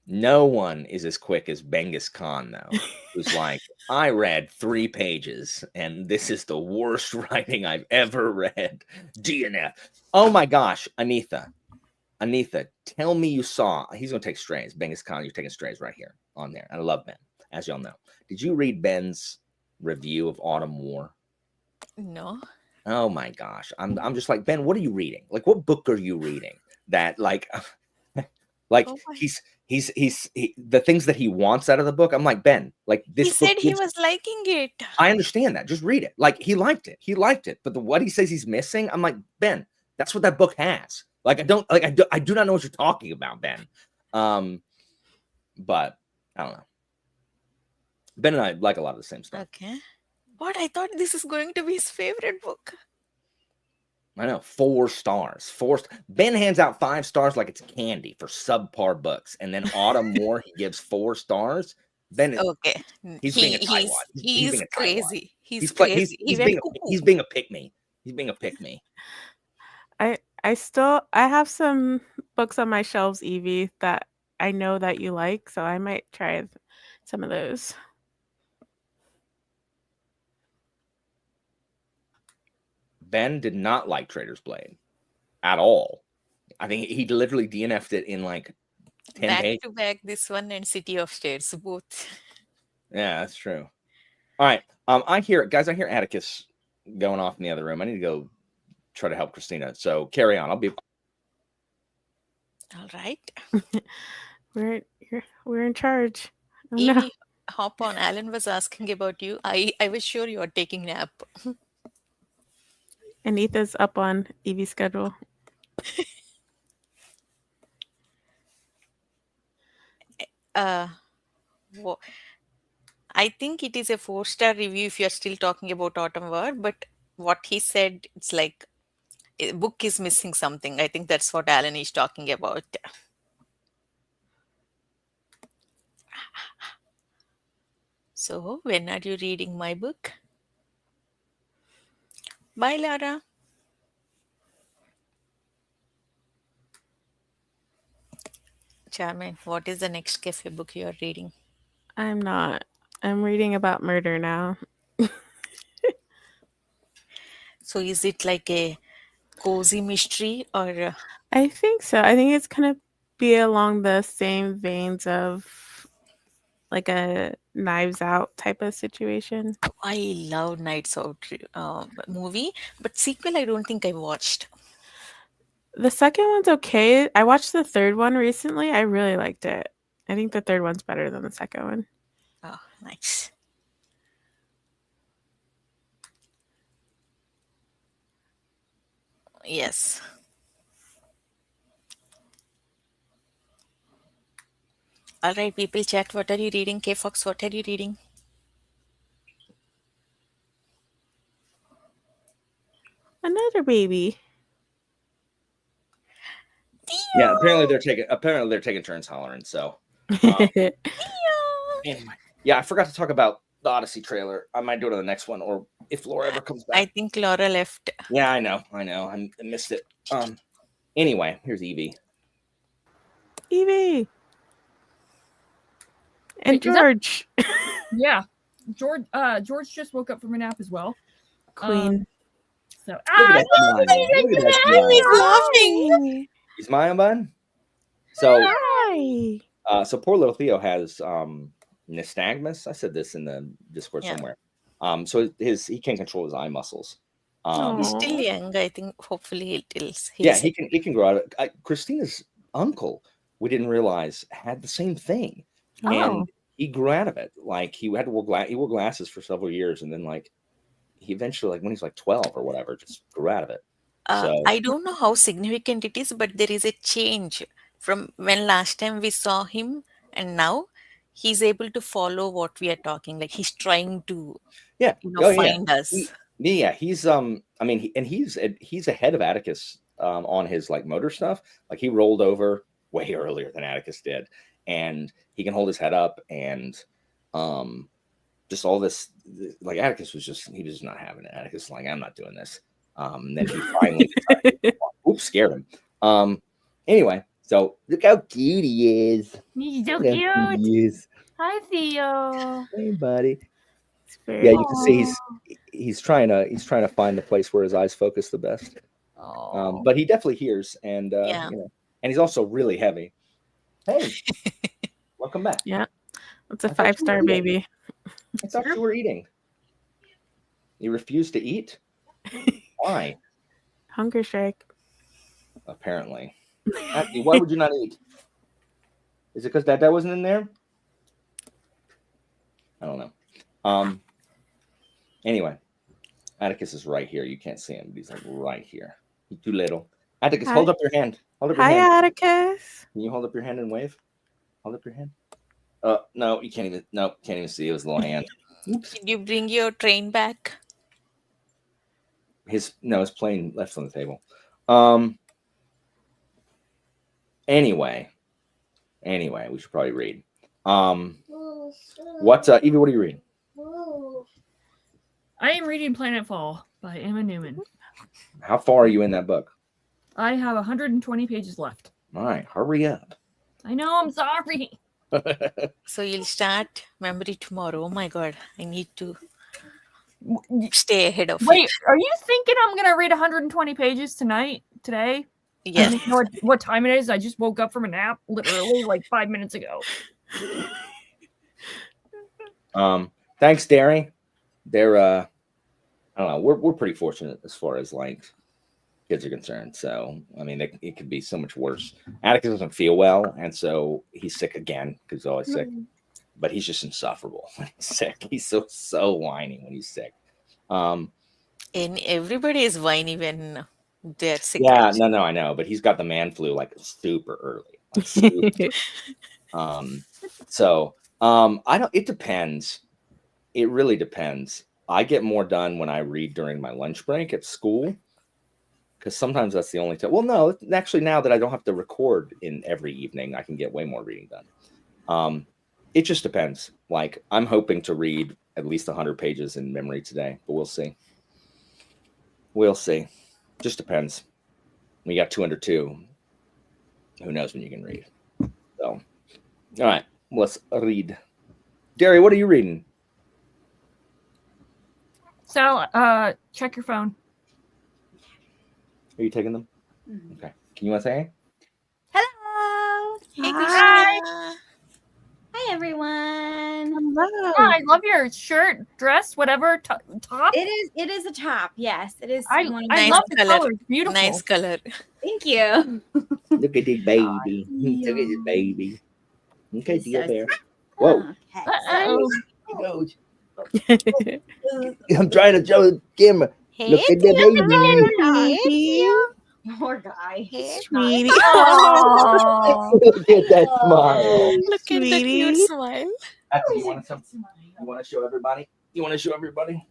no one is as quick as Genghis Khan, though, who's like, "I read 3 pages, and this is the worst writing I've ever read." DNF. Oh my gosh, Anitha, tell me you saw. He's gonna take strays. Genghis Khan, you're taking strays right here on there. I love Ben, as y'all know. Did you read Ben's review of Autumn War? No. Oh my gosh, I'm just like, Ben, what are you reading? Like, what book are you reading? That like he's the things that he wants out of the book. I'm like, Ben, like this. He said he was liking it. I understand that. Just read it. Like he liked it. But what he says he's missing, I'm like, Ben, that's what that book has. Like I do not know what you're talking about, Ben. But I don't know. Ben and I like a lot of the same stuff. Okay. What? I thought this is going to be his favorite book. I know, 4 stars. Ben hands out 5 stars like it's candy for subpar books, and then Autumn War he gives 4 stars. Ben, okay, he's being a tightwad. He's being a crazy. tightwad. He's crazy. He's being a pick-me. He's being a pick-me. I have some books on my shelves, Evie, that I know that you like, so I might try some of those. Ben did not like Trader's Blade at all. I think he literally DNF'd it in like 10 back pages. to back, this one and City of Stairs, both. Yeah, that's true. All right. I hear Atticus going off in the other room. I need to go try to help Christina. So carry on. I'll be all right. We're in charge. Oh, Evie, no. hop on. Alan was asking about you. I was sure you are taking nap. Anita's up on Evie's schedule. I think it is a 4-star review if you're still talking about Autumn War, but what he said, it's like a book is missing something. I think that's what Alan is talking about. So, when are you reading my book? Bye, Lara. Charmaine, what is the next cafe book you are reading? I'm not. I'm reading about murder now. So is it like a cozy mystery or? I think so. I think it's gonna be along the same veins of like a Knives Out type of situation. I love Nights Out movie, but sequel I don't think I watched. The second one's okay. I watched the third one recently. I really liked it. I think the third one's better than the second one. Oh, nice. Yes. All right, people chat. What are you reading? K Fox, what are you reading? Another baby. Yeah, apparently they're taking turns hollering. So, anyway, yeah, I forgot to talk about the Odyssey trailer. I might do it on the next one, or if Laura ever comes back. I think Laura left. Yeah, I know, I missed it. Anyway, here's Evie. Evie. And Wait, George. Yeah, George just woke up from a nap as well. Queen. So Look at that smile. He's laughing. You smiling, bud? So, Hi. so poor little Theo has nystagmus. I said this in the Discord Yeah. somewhere. So he can't control his eye muscles. He's still Aw. young. I think hopefully he'll Yeah, say. he can grow out of. Christina's uncle, we didn't realize, had the same thing, Oh. and he grew out of it. Like he had to he wore glasses for several years, and then like he eventually, like when he's like 12 or whatever, just grew out of it. So I don't know how significant it is, but there is a change from when last time we saw him and now he's able to follow what we are talking. Like he's trying to, yeah, oh yeah, find us. yeah. He's I mean, he's ahead of Atticus on his like motor stuff. Like he rolled over way earlier than Atticus did, and he can hold his head up and just all this. Like Atticus was just not having it. Atticus like, I'm not doing this. And then he finally oops, scared him. Anyway, so look how cute he is. He's so Look how cute. he is. Hi, Theo. Hey, buddy. It's very Yeah, you can see he's trying to find the place where his eyes focus the best. Oh. But he definitely hears, and Yeah. and he's also really heavy. Hey, welcome back. Yeah. It's a I thought you 5-star were eating. baby. I thought you were eating. You refused to eat? Why? Hunger strike. Apparently. Actually, why would you not eat? Is it because Dad wasn't in there? I don't know. Anyway, Atticus is right here. You can't see him, but he's like right here. He's too little. Atticus, Hi. hold up your hand. Hold up your Hi, hand. Atticus. Can you hold up your hand and wave? Hold up your hand. No, you can't even. No, can't even see his little hand. Oops. Did you bring your train back? His plane left on the table. Anyway, we should probably read. What Evie? What are you reading? I am reading Planetfall by Emma Newman. How far are you in that book? I have 120 pages left. All right, hurry up. I know, I'm sorry. So you'll start memory tomorrow. Oh my god, I need to stay ahead of Wait, it. are you thinking I'm going to read 120 pages today? Yes. You know what time it is? I just woke up from a nap literally like 5 minutes ago. Thanks, Derry. They're I don't know. We're pretty fortunate as far as like kids are concerned. So I mean, it could be so much worse. Atticus doesn't feel well, and so he's sick again because he's always sick. But he's just insufferable when he's sick. He's so whiny when he's sick. And everybody is whiny when they're sick. Yeah, actually. no, I know, but he's got the man flu like super early. Like, super. I don't. It depends. It really depends. I get more done when I read during my lunch break at school, because sometimes that's the only time. Well, no, actually, now that I don't have to record in every evening, I can get way more reading done. It just depends. Like, I'm hoping to read at least 100 pages in memory today, but we'll see. We'll see. Just depends. We got 202. Who knows when you can read? So, all right, let's read. Derry, what are you reading? So, check your phone. Are you taking them? Okay. Can you want to say hey? Hello. Hey, Hi. Krishna. Hi, everyone. Hello. Yeah, I love your shirt, dress, whatever, top. It is a top. Yes, it is. I one of Nice love the color. color. It's beautiful. Nice color. Thank you. Look at this baby. Look at this baby. Okay, He's dear so bear. Whoa. Okay. Uh-oh. He goes. I'm trying to show the camera. Hey, Look at the baby. Theo. Poor guy. Hey, Sweetie. Oh. Look at that smile. look at the Sweetie. cute smile. You want to show everybody? You want to show everybody?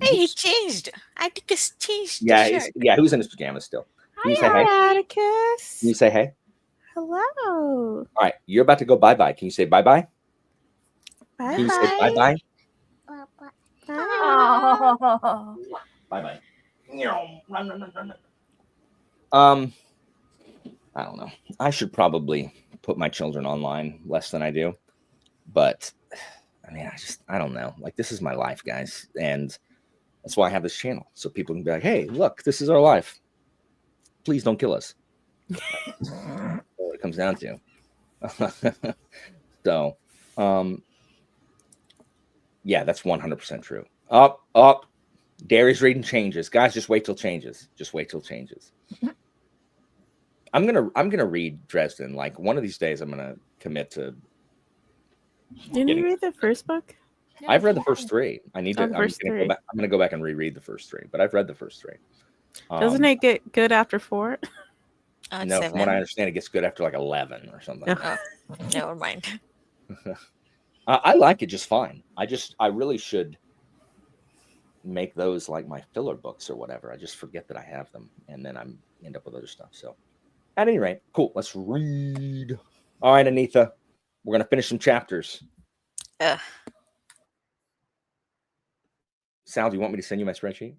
Hey, he changed. Atticus changed Yeah, the shirt. he was in his pajamas still. Can you say hey? Hi, Atticus. Can you say hey? Hello. All right, you're about to go bye-bye. Can you say bye-bye? Bye. Can you say bye-bye? Oh. Bye-bye. I don't know. I should probably put my children online less than I do. But I mean, I don't know. Like, this is my life, guys. And that's why I have this channel. So people can be like, hey, look, this is our life. Please don't kill us. That's what it comes down to. So, Yeah, that's 100% true. Up. Darius reading changes. Guys, just wait till changes. Just wait till changes. I'm gonna read Dresden. Like one of these days, I'm gonna commit to. Didn't getting- you read the first book? Yeah, I've read the yeah. first three. I need to. Oh, the first three. I'm gonna go back and reread the first three. But I've read the first three. Doesn't it get good after 4? No, from what I 7. understand, it gets good after like 11 or something. Oh. Never mind. I like it just fine. I really should make those like my filler books or whatever. I just forget that I have them, and then I'm end up with other stuff. So, at any rate, cool. Let's read. All right, Anitha, we're gonna finish some chapters. Sal, do you want me to send you my spreadsheet?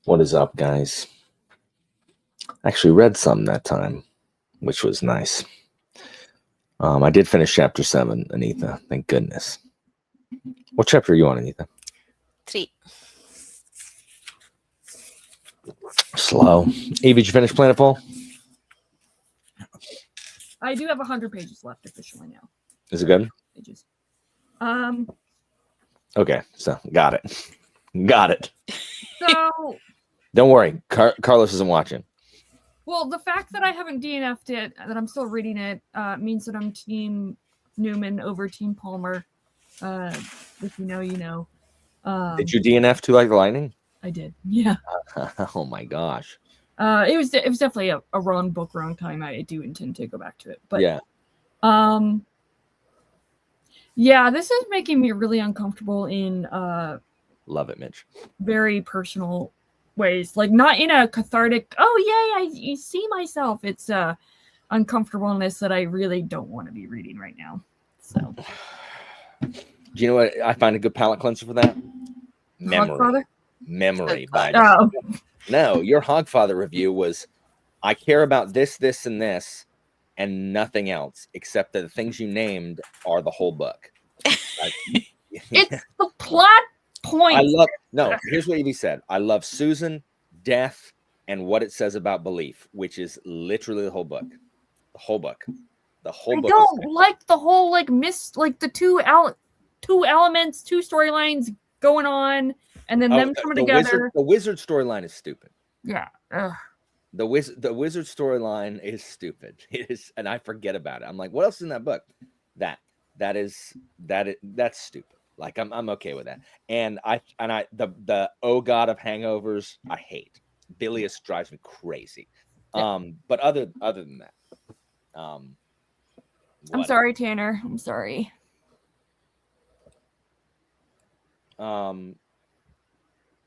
What is up, guys? Actually read some that time, which was nice. I did finish chapter 7, Anita. Thank goodness. What chapter are you on, Anita? 3. Slow. Evie, did you finish Planetfall? I do have 100 pages left officially now. Is it good? Pages. Okay, so got it. Got it. So, Don't worry. Carlos isn't watching. well, the fact that I haven't DNF'd it, that I'm still reading it, means that I'm Team Newman over Team Palmer. If you know, you know. Did you DNF to Like the Lightning? I did. Yeah. Oh my gosh. It was definitely a wrong book, wrong time. I do intend to go back to it, but yeah. Yeah, this is making me really uncomfortable in Love it, Mitch. very personal ways. Like not in a cathartic, oh yay, I see myself. It's uncomfortableness that I really don't want to be reading right now. So Do you know what I find a good palate cleanser for that? Memory. Hogfather? Memory by Oh. No, your Hogfather review was I care about this, this, and this, and nothing else, except that the things you named are the whole book. It's the plot point. Here's what Evie said. I love Susan, death, and what it says about belief, which is literally the whole book. The whole book. The whole I book. don't like the whole like the two elements, two storylines going on, and then them coming together. The wizard storyline is stupid. Yeah. Ugh. The wizard storyline is stupid. It is, and I forget about it. I'm like, what else is in that book? That's stupid. Like I'm okay with that. And the oh god of hangovers, I hate. Bilious drives me crazy. Yeah. But other than that, I'm sorry, Tanner. I'm sorry.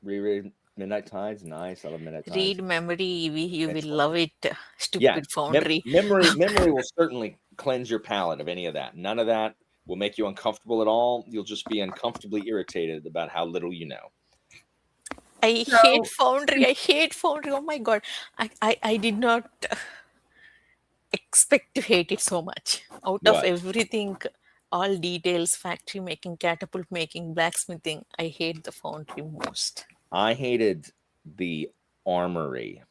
Reread Midnight Tides, nice. I love Midnight Tides. Read Memory, Evie. You will love it. Stupid Yeah, Foundry. memory will certainly cleanse your palate of any of that. None of that will make you uncomfortable at all. You'll just be uncomfortably irritated about how little you know. I hate Foundry. I hate Foundry. Oh my god. I did not expect to hate it so much. Out of everything, all details, factory making, catapult making, blacksmithing, I hate the Foundry most. I hated the armory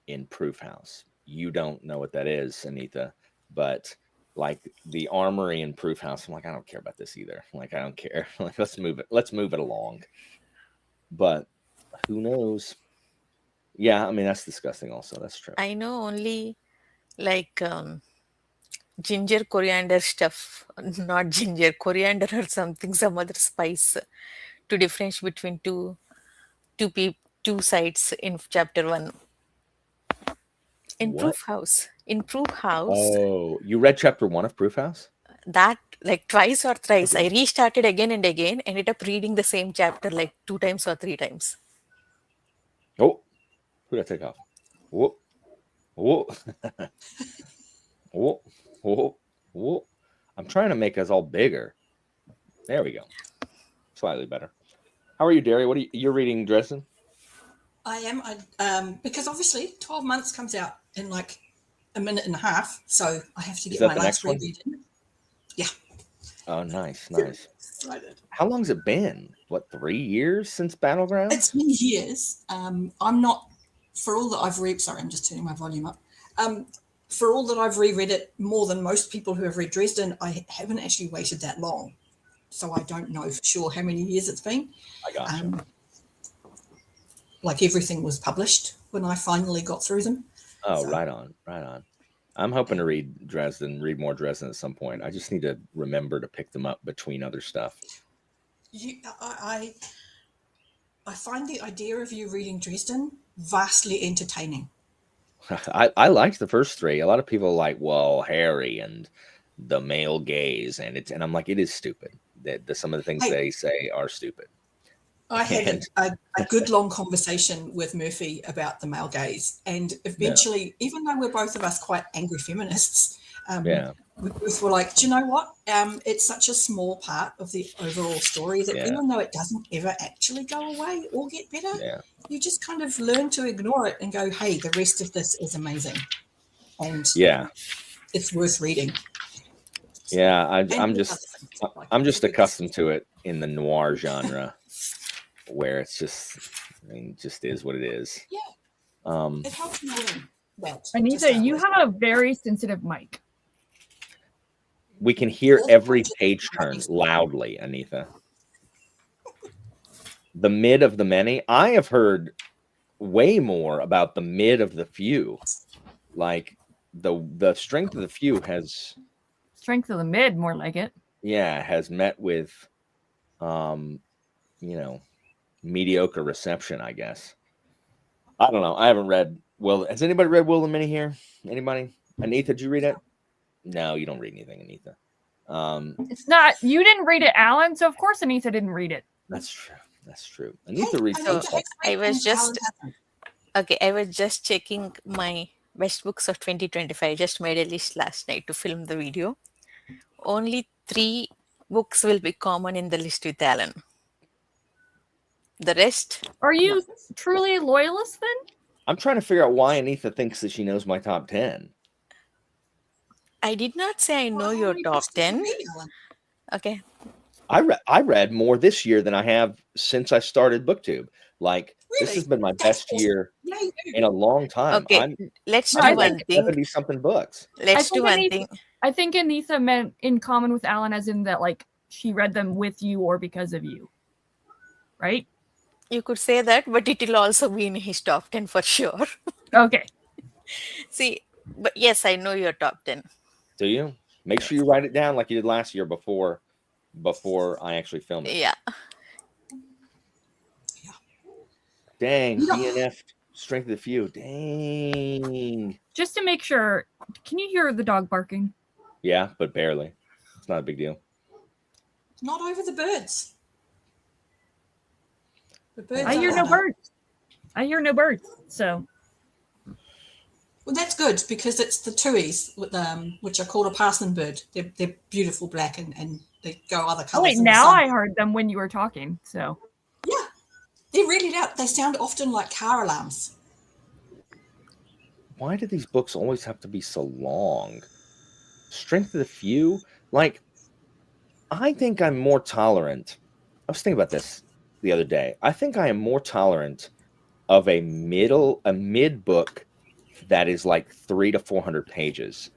in Proof House. You don't know what that is, Anita, but like the armory in Proof House, I'm like, I don't care about this either. Like, I don't care. Like, let's move it along. But who knows? Yeah, I mean, that's disgusting also. That's true. I know only like ginger, coriander stuff, not ginger, coriander or something, some other spice to differentiate between two sides in chapter 1. In What? Proof House. In Proof House. Oh, you read chapter 1 of Proof House? That like twice or thrice. I restarted again and again, ended up reading the same chapter like 2 times or 3 times. Oh, who did I take off? Whoa. Whoa. Whoa. Whoa. Whoa. I'm trying to make us all bigger. There we go. Slightly better. How are you, Derry? You're reading Dresden? I am. Because obviously 12 months comes out in like a minute and a half, so I have to get my last reread in. Yeah. Oh, nice. Excited. How long's it been? What, 3 years since Battlegrounds? It's been years. I'm not, for all that I've read, sorry, I'm just turning my volume up. For all that I've reread it more than most people who have read Dresden, I haven't actually waited that long. So I don't know for sure how many years it's been. I gotcha. Like everything was published when I finally got through them. Oh, so. Right on. I'm hoping to read more Dresden at some point. I just need to remember to pick them up between other stuff. I find the idea of you reading Dresden vastly entertaining. I liked the first 3. A lot of people are like, well, Harry and the male gaze, and I'm like, it is stupid. Some of the things they say are stupid. I had a good long conversation with Murphy about the male gaze, and eventually, even though we're both of us quite angry feminists, Yeah. We both were like, do you know what? It's such a small part of the overall story that even though it doesn't ever actually go away or get better, you just kind of learn to ignore it and go, hey, the rest of this is amazing. And it's worth reading. Yeah, I'm just accustomed to it in the noir genre, where it's just, I mean, just is what it is. Yeah. It helps me learn. Well, Anita, you have a very sensitive mic. We can hear every page turn loudly, Anita. The mid of the many. I have heard way more about the mid of the few. Like the strength of the few has Strength of the mid, more like it. Yeah, has met with mediocre reception, I guess. I don't know. I haven't read Will. Has anybody read Will and Minnie here? Anybody? Anita, did you read it? No, you don't read anything, Anita. It's not, you didn't read it, Alan, so of course Anita didn't read it. That's true. That's true. Anita reads I was just checking my best books of 2025. I just made a list last night to film the video. Only 3 books will be common in the list with Alan. The rest. Are you truly a loyalist then? I'm trying to figure out why Anita thinks that she knows my top 10. I did not say I know your top 10. Okay. I read more this year than I have since I started BookTube. Like, this has been my best year in a long time. Okay, let's do one thing. 70-something books. Let's do one thing. I think Anita meant in common with Alan, as in that, like, she read them with you or because of you. Right? You could say that, but it will also be in his top 10 for sure. Okay. See, but yes, I know your top 10. Do you? Make sure you write it down like you did last year before I actually film it. Yeah. Dang, DNF, strength of the few. Dang. Just to make sure, can you hear the dog barking? Yeah, but barely. It's not a big deal. Not over the birds. The birds I hear no birds. I hear no birds. So. Well, that's good because it's the tuies, which are called a parson bird. They're beautiful black and they go other colors. Oh wait, now I heard them when you were talking. So. Yeah, they're really loud. They sound often like car alarms. Why do these books always have to be so long? Strength of the few? Like, I think I'm more tolerant. I was thinking about this the other day. I think I am more tolerant of a mid book that is like 300 to 400 pages.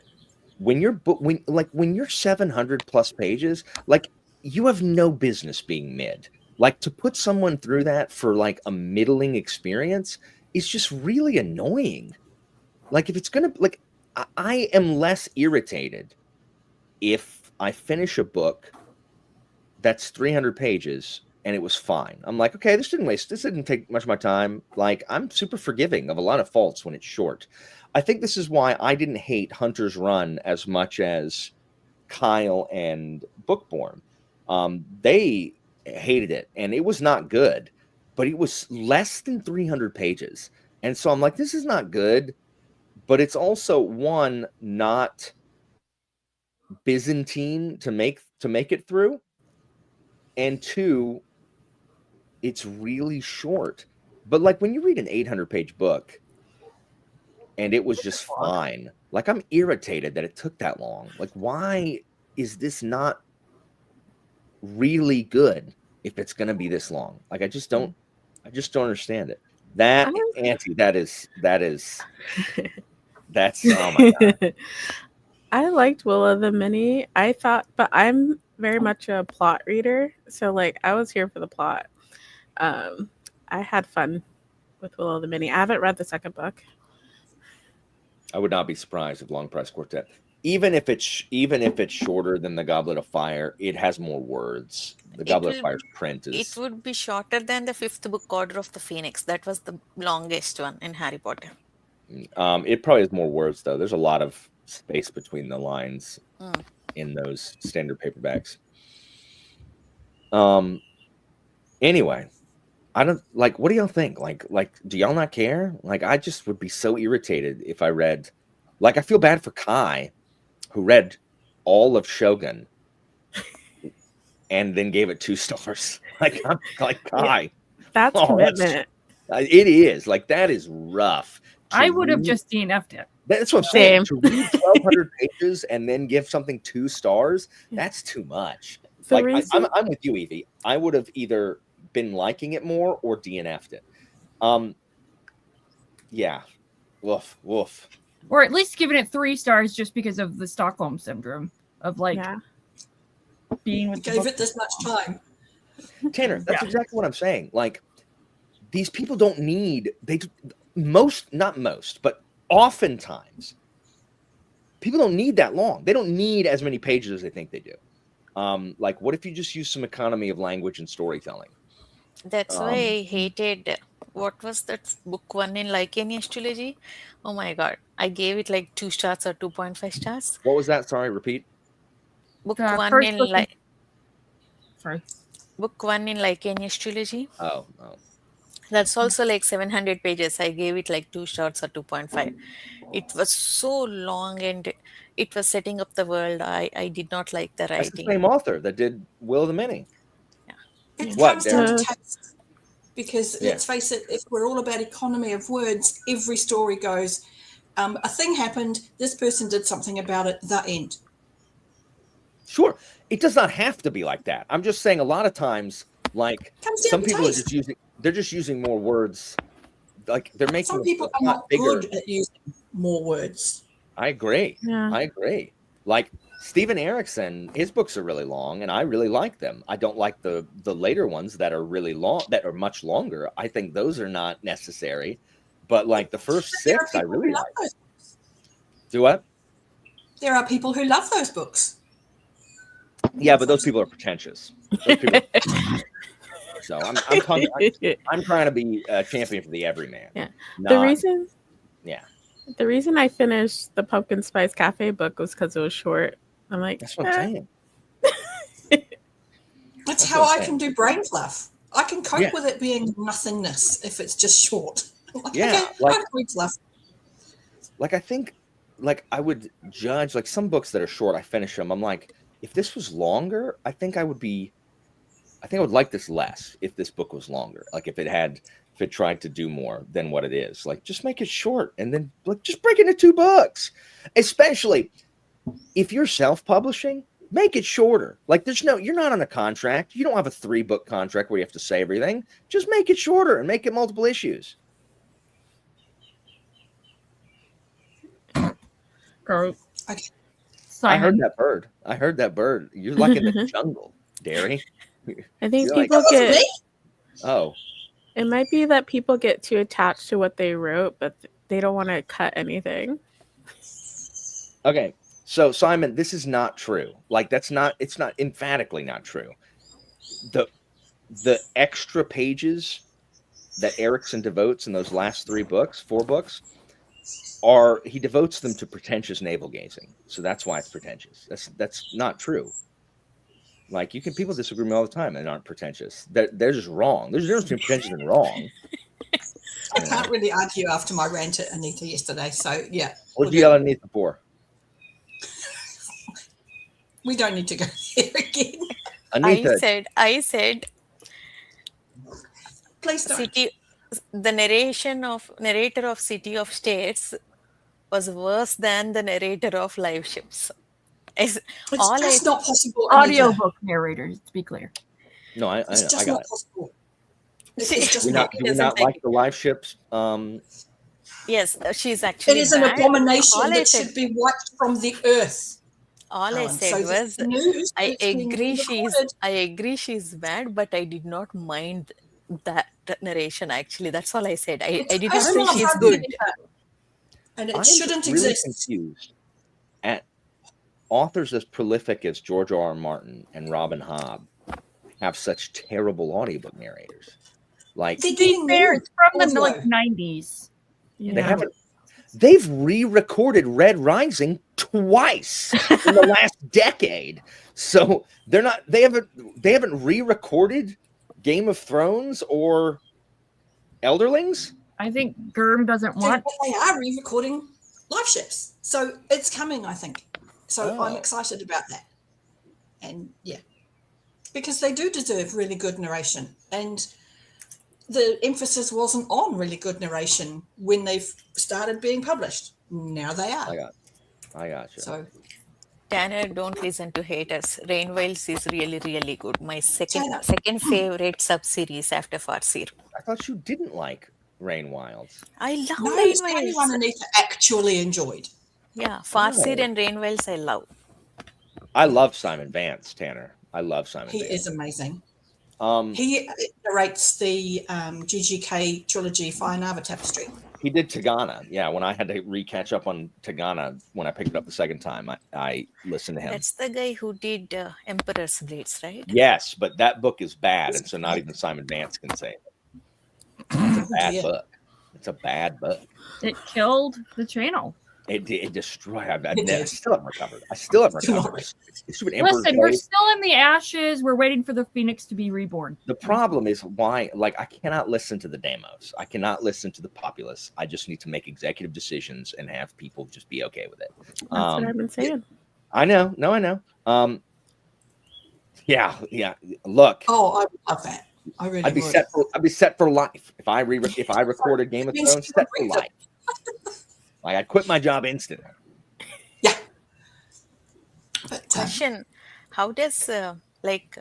When you're 700 plus pages, like, you have no business being mid. Like, to put someone through that for like a middling experience is just really annoying. Like, if it's gonna, like, I am less irritated if I finish a book that's 300 pages and it was fine. I'm like, okay, this didn't take much of my time. Like, I'm super forgiving of a lot of faults when it's short. I think this is why I didn't hate Hunter's Run as much as Kyle and Bookborn. They hated it, and it was not good, but it was less than 300 pages. And so I'm like, this is not good, but it's also, one, not Byzantine to make it through, and two, it's really short. But like, when you read an 800-page book and it was just fine, like, I'm irritated that it took that long. Like, why is this not really good if it's going to be this long? Like, I just don't understand it. That, Auntie, that's oh my God. I liked Will of the Mini. I thought, but I'm very much a plot reader, so like, I was here for the plot. I had fun with Will of the Mini. I haven't read the second book. I would not be surprised if Long Price Quartet, even if it's shorter than the Goblet of Fire, it has more words. The Goblet of Fire's print is. It would be shorter than the 5th book, Order of the Phoenix. That was the longest one in Harry Potter. It probably has more words though. There's a lot of space between the lines in those standard paperbacks. Anyway, I don't like. What do y'all think? Like, do y'all not care? Like, I just would be so irritated if I read. Like, I feel bad for Kai, who read all of Shogun and then gave it 2 stars. Like, I'm like, Kai, That's oh, commitment. it is like, that is rough. I would have read- just DNF'd it. That's what I'm saying. Same. To read 1,200 pages and then give something 2 stars, that's too much. The Like, reason- I'm with you, Evie. I would have either been liking it more or DNF'd it. Yeah. Woof, woof. Or at least giving it 3 stars just because of the Stockholm syndrome of like Yeah. being with the Gave book. it this much time. Tanner, that's exactly what I'm saying. Like, these people don't need, not most, but oftentimes people don't need that long. They don't need as many pages as they think they do. Like, what if you just use some economy of language and storytelling? That's why I hated, what was that book 1 in Lycaonius trilogy? Oh my god. I gave it like 2 stars or 2.5 stars. What was that? Sorry, repeat. Book The 1 first in book in- Sorry. book 1 in Lycaonius trilogy. Oh. That's also like 700 pages. I gave it like 2 stars or 2.5. It was so long and it was setting up the world. I did not like the That's the writing. same author that did Will of the Many. It What, comes down to Darren? taste. Because Yeah. let's face it, if we're all about economy of words, every story goes, a thing happened, this person did something about it, the end. Sure. It does not have to be like that. I'm just saying a lot of times, like, Comes down some to people are taste. they're just using more words. Like, they're making Some a people are lot not bigger. good at using more words. I agree. Yeah. I agree. Like, Steven Erikson, his books are really long, and I really like them. I don't like the later ones that are really long, that are much longer. I think those are not necessary. But like the first But there are 6, I people who really love like. those books. Do what? There are people who love those books. Yeah, but those people are pretentious. Those people so I'm trying to be a champion for the everyman. Yeah. Not, The reason I finished the Pumpkin Spice Cafe book was because it was short. I'm like, that's what I'm saying. That's That's how what I'm I saying. can do brain fluff. I can cope Yeah. with it being nothingness if it's just short. Like, Yeah, okay, like- I can brain fluff. Like, I think, like, I would judge, like, some books that are short, I finish them. I'm like, if this was longer, I think I would like this less if this book was longer. Like, if it tried to do more than what it is. Like, just make it short and then, like, just break it into 2 books. Especially if you're self-publishing, make it shorter. Like, you're not on a contract. You don't have a 3-book contract where you have to say everything. Just make it shorter and make it multiple issues. Girl. Okay. I heard Simon. that bird. I heard that bird. You're like in the jungle, Derry. I think You're like- people That wasn't get. me. Oh, It might be that people get too attached to what they wrote, but they don't want to cut anything. okay. So Simon, this is not true. Like, it's not emphatically not true. The extra pages that Erikson devotes in those last 4 books, he devotes them to pretentious navel gazing. So that's why it's pretentious. That's not true. Like, people disagree with me all the time and aren't pretentious. They're just wrong. There's a difference between pretentious and wrong. I can't really argue after my rant at Anita yesterday. So, yeah. What did you yell at Anita for? We don't need to go there again. Anita, I said Please don't. the narrator of City of States was worse than the narrator of Live Ships. It's all just I- not possible. Anita. Audiobook narrators, to be clear. no, I It's just got not it. possible. See, It's just Do not. we not like the live ships? Yes, she's It actually is an bad. abomination All I that said- should be wiped from the earth. All I Alan. said So was this news I that's being agree recorded- she's bad, but I did not mind that narration actually. That's all I said. I did not It's say not she's hard good. to- And it I'm shouldn't really exist. confused at authors as prolific as George R.R. Martin and Robin Hobb have such terrible audiobook narrators. Like, They're To be getting fair, new. it's from the Oslo. like 90s. Yeah. they haven't. They've re-recorded Red Rising twice in the last decade. So they're not. They haven't re-recorded Game of Thrones or Elderlings. I think Germ doesn't want. They are re-recording live ships, so it's coming. I think. So I'm Oh. excited about that. And yeah, because they do deserve really good narration. And the emphasis wasn't on really good narration when they've started being published. Now they are. I got you. So Tanner, don't listen to haters. Rain Wilds is really, really good. My Tanner. second favorite sub-series after Farseer. I thought you didn't like Rain Wilds. I love no, Rain it's the only Wilds. one Anita actually enjoyed. Yeah, Farseer Oh. and Rain Wilds I love. I love Simon Vance, Tanner. I love Simon He Vance. is amazing. Um, He narrates the GGK trilogy Fire Nava Tapestry. he did Tagana. Yeah, when I had to re-catch up on Tagana when I picked it up the second time, I listened to him. That's the guy who did Emperor's Blades, right? Yes, but that book is bad, and so not even Simon Vance can say it. It's a bad dear. book. It's a bad book. It killed the channel. It destroyed. I did. still haven't recovered. Still recovered. Stupid Emperor's Listen, we're Blade. still in the ashes. We're waiting for the phoenix to be reborn. The problem is why, like, I cannot listen to the demos. I cannot listen to the populace. I just need to make executive decisions and have people just be okay with it. That's what I've been saying. I know. No, I know. Yeah. Look, Oh, I would love that. I really I'd be would. I'd be set for life if I recorded Game of Thrones. Set for life. Like, I'd quit my job instantly. Yeah. But Question: how does like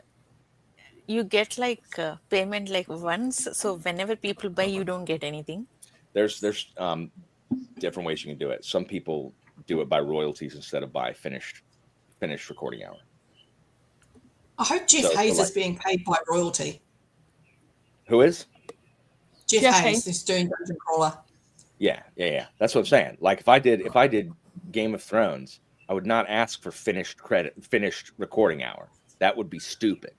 you get like payment like once? So whenever people buy, you don't get anything. There's different ways you can do it. Some people do it by royalties instead of by finished recording hour. I hope Jeff So, Hayes like- is being paid by royalty. Who is? Jeff Jeff Hayes Hayes. is doing Dungeon Crawler. Yeah. That's what I'm saying. Like, if I did Game of Thrones, I would not ask for finished recording hour. That would be stupid.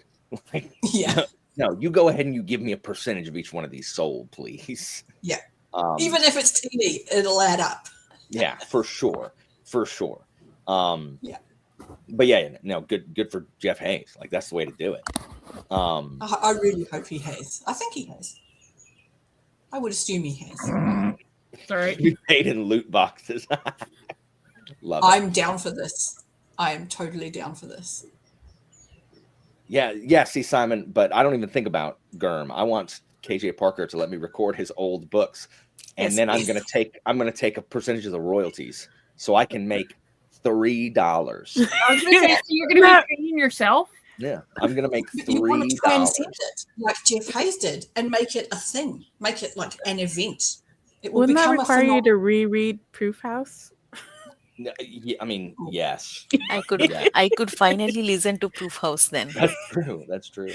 Like, Yeah. no, you go ahead and you give me a percentage of each one of these sold, please. Yeah. Even Even if it's teeny, it'll add up. yeah, for sure. Yeah. But yeah, no, good for Jeff Hayes. Like, that's the way to do it. I really hope he has. I think he has. I would assume he has. Sorry. You paid in loot boxes. Love it. I'm down for this. I am totally down for this. Yeah. See, Simon, but I don't even think about Germ. I want KJ Parker to let me record his old books, and Yes, then I'm please. gonna take a percentage of the royalties, so I can make $3. I was gonna say, so you're gonna be training yourself. Yeah, I'm gonna make You want to $3. transcend it like Jeff Hayes did and make it a thing. Make it like an event. It will Wouldn't that become require a you phenomenon. to reread Proof House? No, yeah, I mean, yes, I could Yeah. I could finally listen to Proof House then. that's true.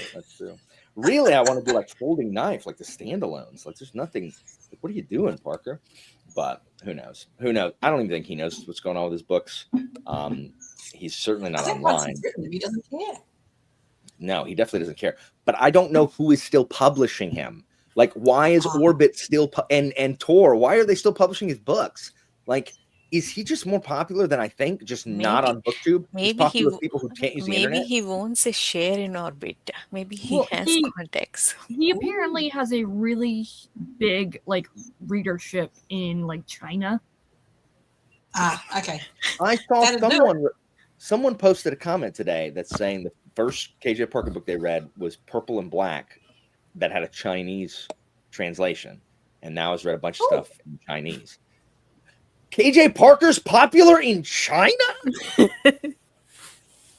Really, I want to do like Folding Knife, like the standalones. Like, there's nothing. Like, what are you doing, Parker? But who knows? I don't even think he knows what's going on with his books. He's certainly I not think once online. he's written them, he doesn't care. No, he definitely doesn't care. But I don't know who is still publishing him. Like, why is Orbit still and Tor? Why are they still publishing his books? Like, is he just more popular than I think? Just not Maybe- on BookTube. He's maybe popular he with people who can't use the Maybe internet. he owns a share in Orbit. Maybe he Well, has he- contacts. He apparently has a really big like readership in like China. Okay. I saw That'll do someone posted a comment today that's saying the first KJ Parker book they read was Purple and Black that had a Chinese translation, and now has read a bunch of stuff in Chinese. KJ Parker's popular in China?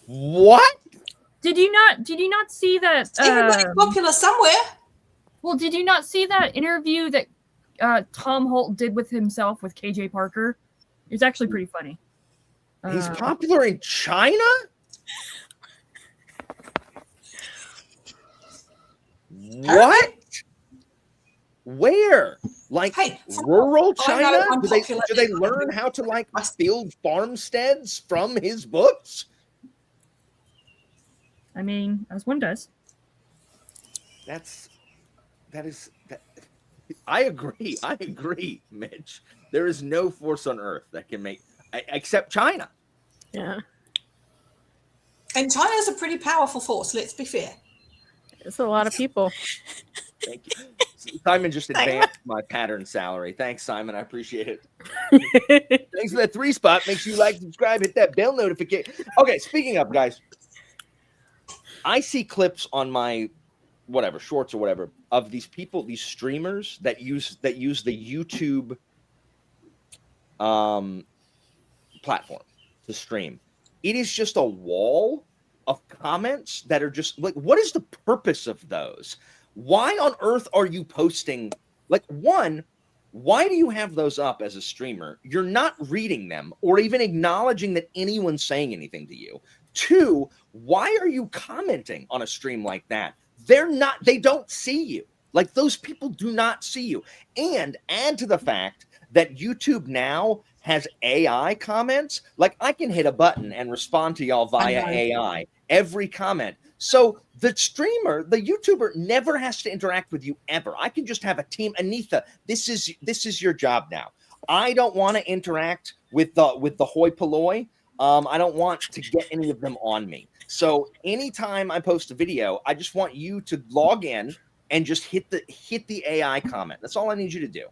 What? Did you not see that? Everybody's popular somewhere. Well, did you not see that interview that Tom Holt did with himself with KJ Parker? It was actually pretty funny. He's popular in China? What? Where? Like, Hey, rural I know China? I'm Do they popular in- learn how to like build farmsteads from his books? I mean, as one does. I agree, Mitch. There is no force on earth that can make except China. Yeah, And China's a pretty powerful force, let's be fair. it's a lot of people. Thank you. Simon just advanced my pattern salary. Thanks, Simon. I appreciate it. Thanks for that 3 spot. Make sure you like, subscribe, hit that bell notification. Okay, speaking of, guys, I see clips on my whatever shorts or whatever of these people, these streamers that use the YouTube platform to stream. It is just a wall of comments that are just like, what is the purpose of those? Why on earth are you posting? Like, one, why do you have those up as a streamer? You're not reading them or even acknowledging that anyone's saying anything to you. 2, why are you commenting on a stream like that? They don't see you. Like, those people do not see you. And add to the fact that YouTube now has AI comments. Like, I can hit a button and respond to y'all via AI, every comment. So the streamer, the YouTuber never has to interact with you ever. I can just have a team. Anitha, this is your job now. I don't want to interact with the hoi polloi. I don't want to get any of them on me. So anytime I post a video, I just want you to log in and just hit the AI comment. That's all I need you to do,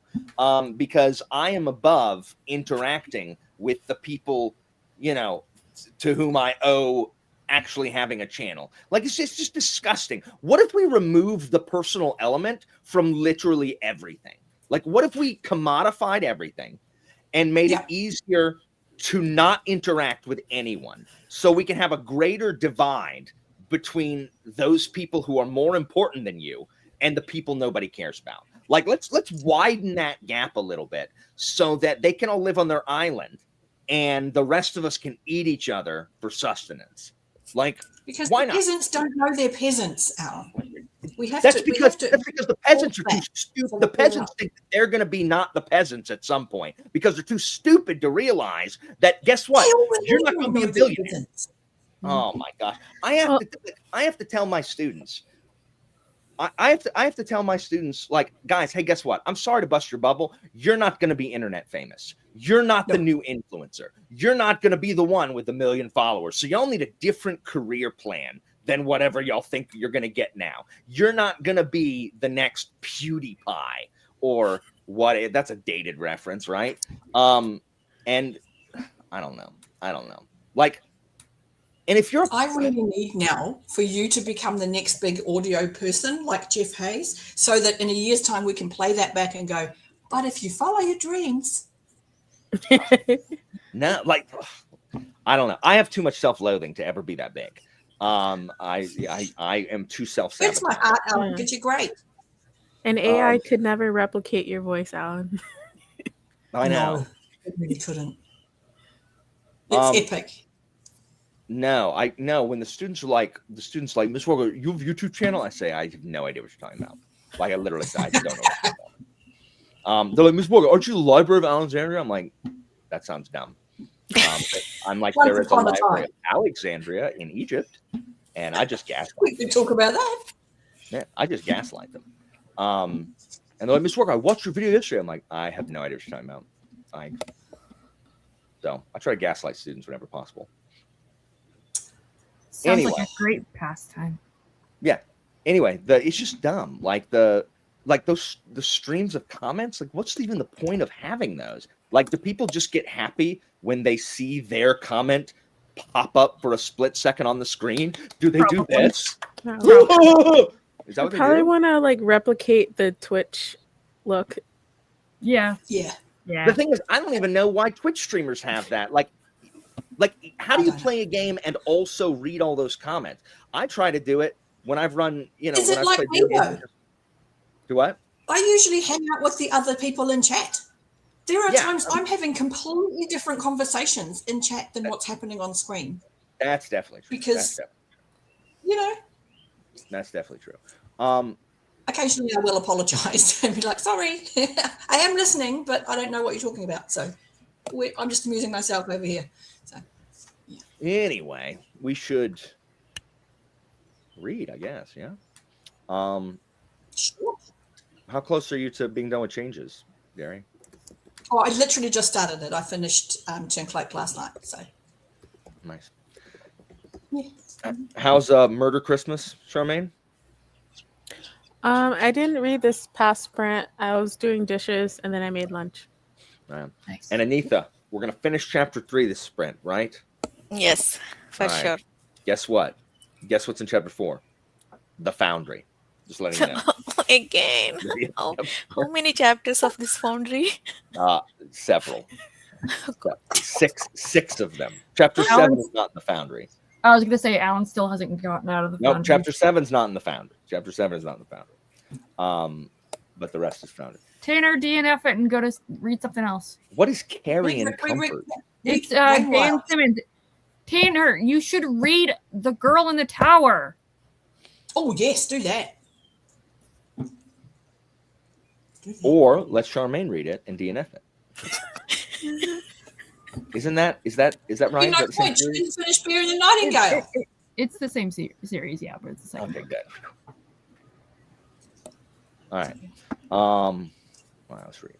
because I am above interacting with the people, to whom I owe actually having a channel. Like, it's just disgusting. What if we remove the personal element from literally everything? Like, what if we commodified everything and made it easier to not interact with anyone, so we can have a greater divide between those people who are more important than you and the people nobody cares about? Like, let's widen that gap a little bit so that they can all live on their island and the rest of us can eat each other for sustenance. Like, Because why the not? peasants don't know they're peasants, Alan. That's because the peasants are too stupid. The peasants think that they're going to be not the peasants at some point because they're too stupid to realize that. Guess what? You're not going to be a billionaire. Oh my gosh! I have to tell my students. I have to tell my students, like, guys, hey, guess what? I'm sorry to bust your bubble. You're not going to be internet famous. You're not the new influencer. You're not going to be the one with 1 million followers. So y'all need a different career plan than whatever y'all think you're going to get now. You're not going to be the next PewDiePie or what. That's a dated reference, right? And I don't know. Like, and if you're, I really need now for you to become the next big audio person like Jeff Hayes, so that in a year's time we can play that back and go, but if you follow your dreams. No, like, I don't know. I have too much self-loathing to ever be that big. I am too self-sabotaging. It's my heart, Alan, because you're great. And AI could never replicate your voice, Alan. I know. No, it really couldn't. It's epic. No, when the students are like, Miss Walker, you have a YouTube channel? I say, I have no idea what you're talking about. Like, I literally say, I don't know what you're talking about. They're like, Miss Walker, aren't you the Library of Alexandria? I'm like, that sounds dumb. I'm like, there is a Library of Alexandria in Egypt, and I just gaslight We could talk about that. Yeah, I just gaslight them. And they're like, Miss Walker, I watched your video yesterday. I'm like, I have no idea what you're talking about. So I try to gaslight students whenever possible. Sounds like a great pastime. Yeah. Anyway, it's just dumb. Like the streams of comments. Like, what's even the point of having those? Like, do people just get happy when they see their comment pop up for a split second on the screen? Do they do this? No. Is that what they probably do? want to like replicate the Twitch look. Yeah. The thing is, I don't even know why Twitch streamers have that. Like, how do you play a game and also read all those comments? I try to do it when I've run, Is when it I've like played me, video games. though? Do what? I usually hang out with the other people in chat. There are times I'm having completely different conversations in chat than what's happening on screen. That's definitely true. Because, That's definitely true. Occasionally I will apologize and be like, sorry, I am listening, but I don't know what you're talking about. So I'm just amusing myself over here. So, yeah. Anyway, we should read, I guess. Yeah. Sure. How close are you to being done with changes, Gary? Oh, I literally just started it. I finished Turncloak last night. So nice. Yeah. How's Murder Christmas, Charmaine? I didn't read this past sprint. I was doing dishes and then I made lunch. Nice. And Anitha, we're gonna finish chapter 3 this sprint, right? Yes, for All right. sure. Guess what? Guess what's in chapter 4? The Foundry. Just letting you know. Again. How many chapters of this foundry? Several. Six of them. Chapter 7 is not in the Foundry. I was gonna say Alan still hasn't gotten out of the No, foundry. chapter 7's not in the Foundry. Chapter 7 is not in the Foundry. But the rest is Foundry. Tanner, DNF it and go to read something else. What is Carrie and Comfort? It's Dan Simmons. Tanner, you should read The Girl in the Tower. Oh yes, do that. Or let Charmaine read it and DNF it. Is that right? Is that You the know, same point, you series? didn't finish Bear and the Nightingale. It's the same series, yeah, but it's the same. Okay, good. All right. Well, let's read.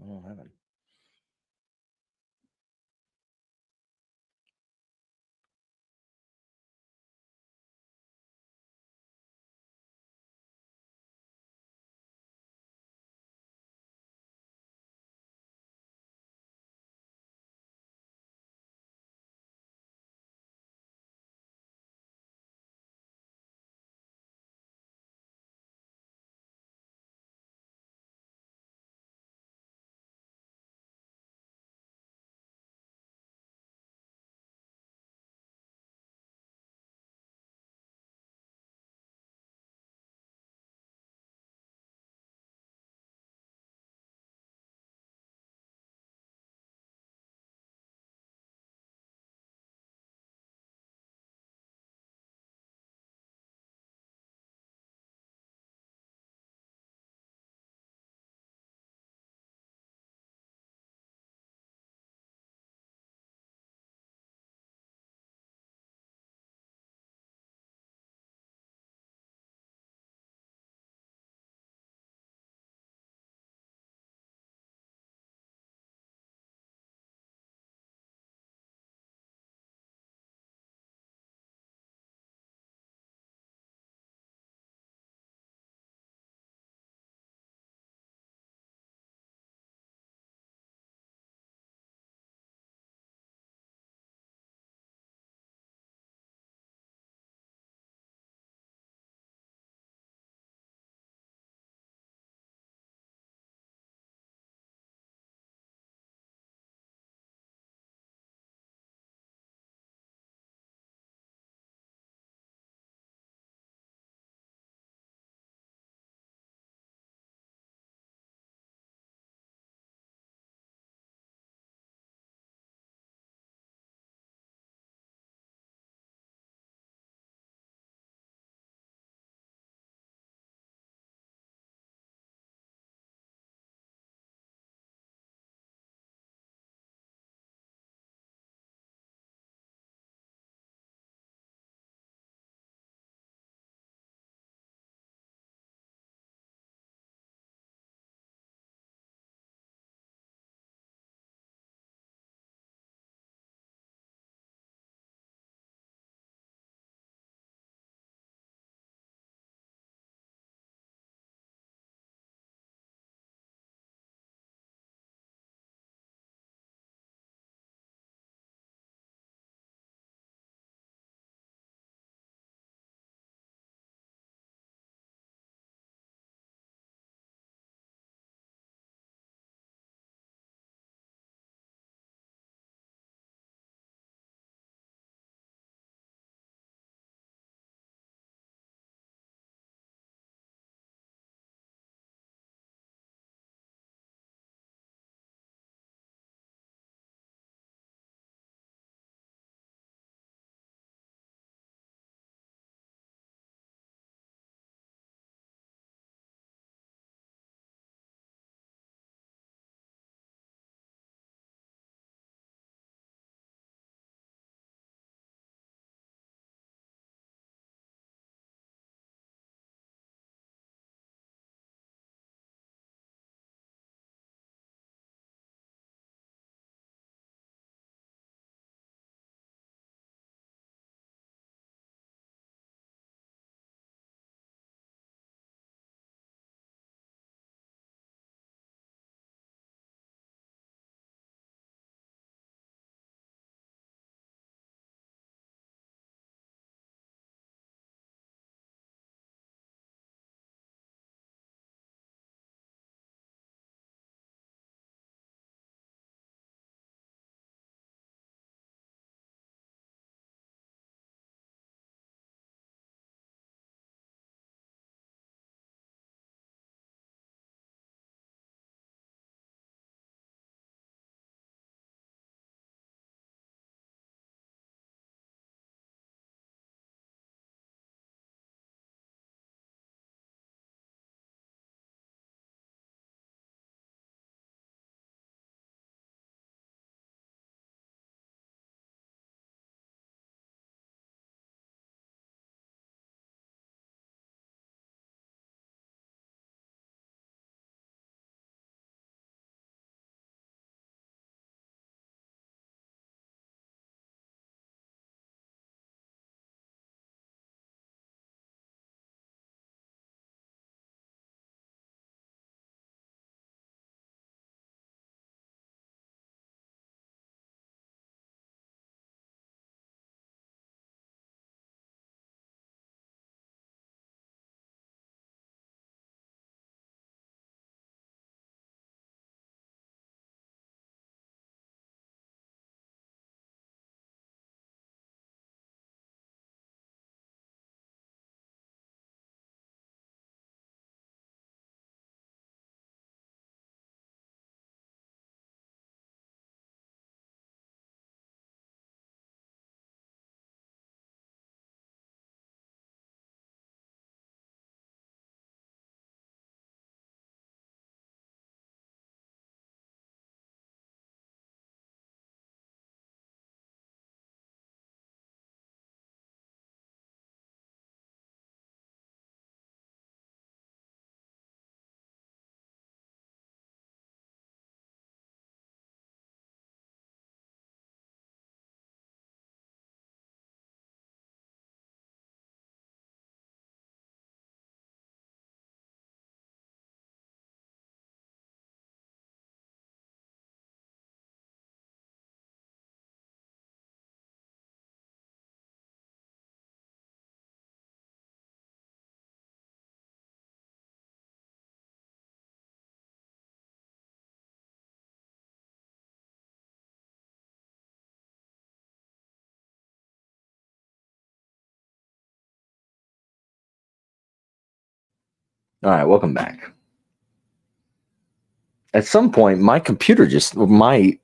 Oh, heaven. All right, welcome back. At some point, my StreamYard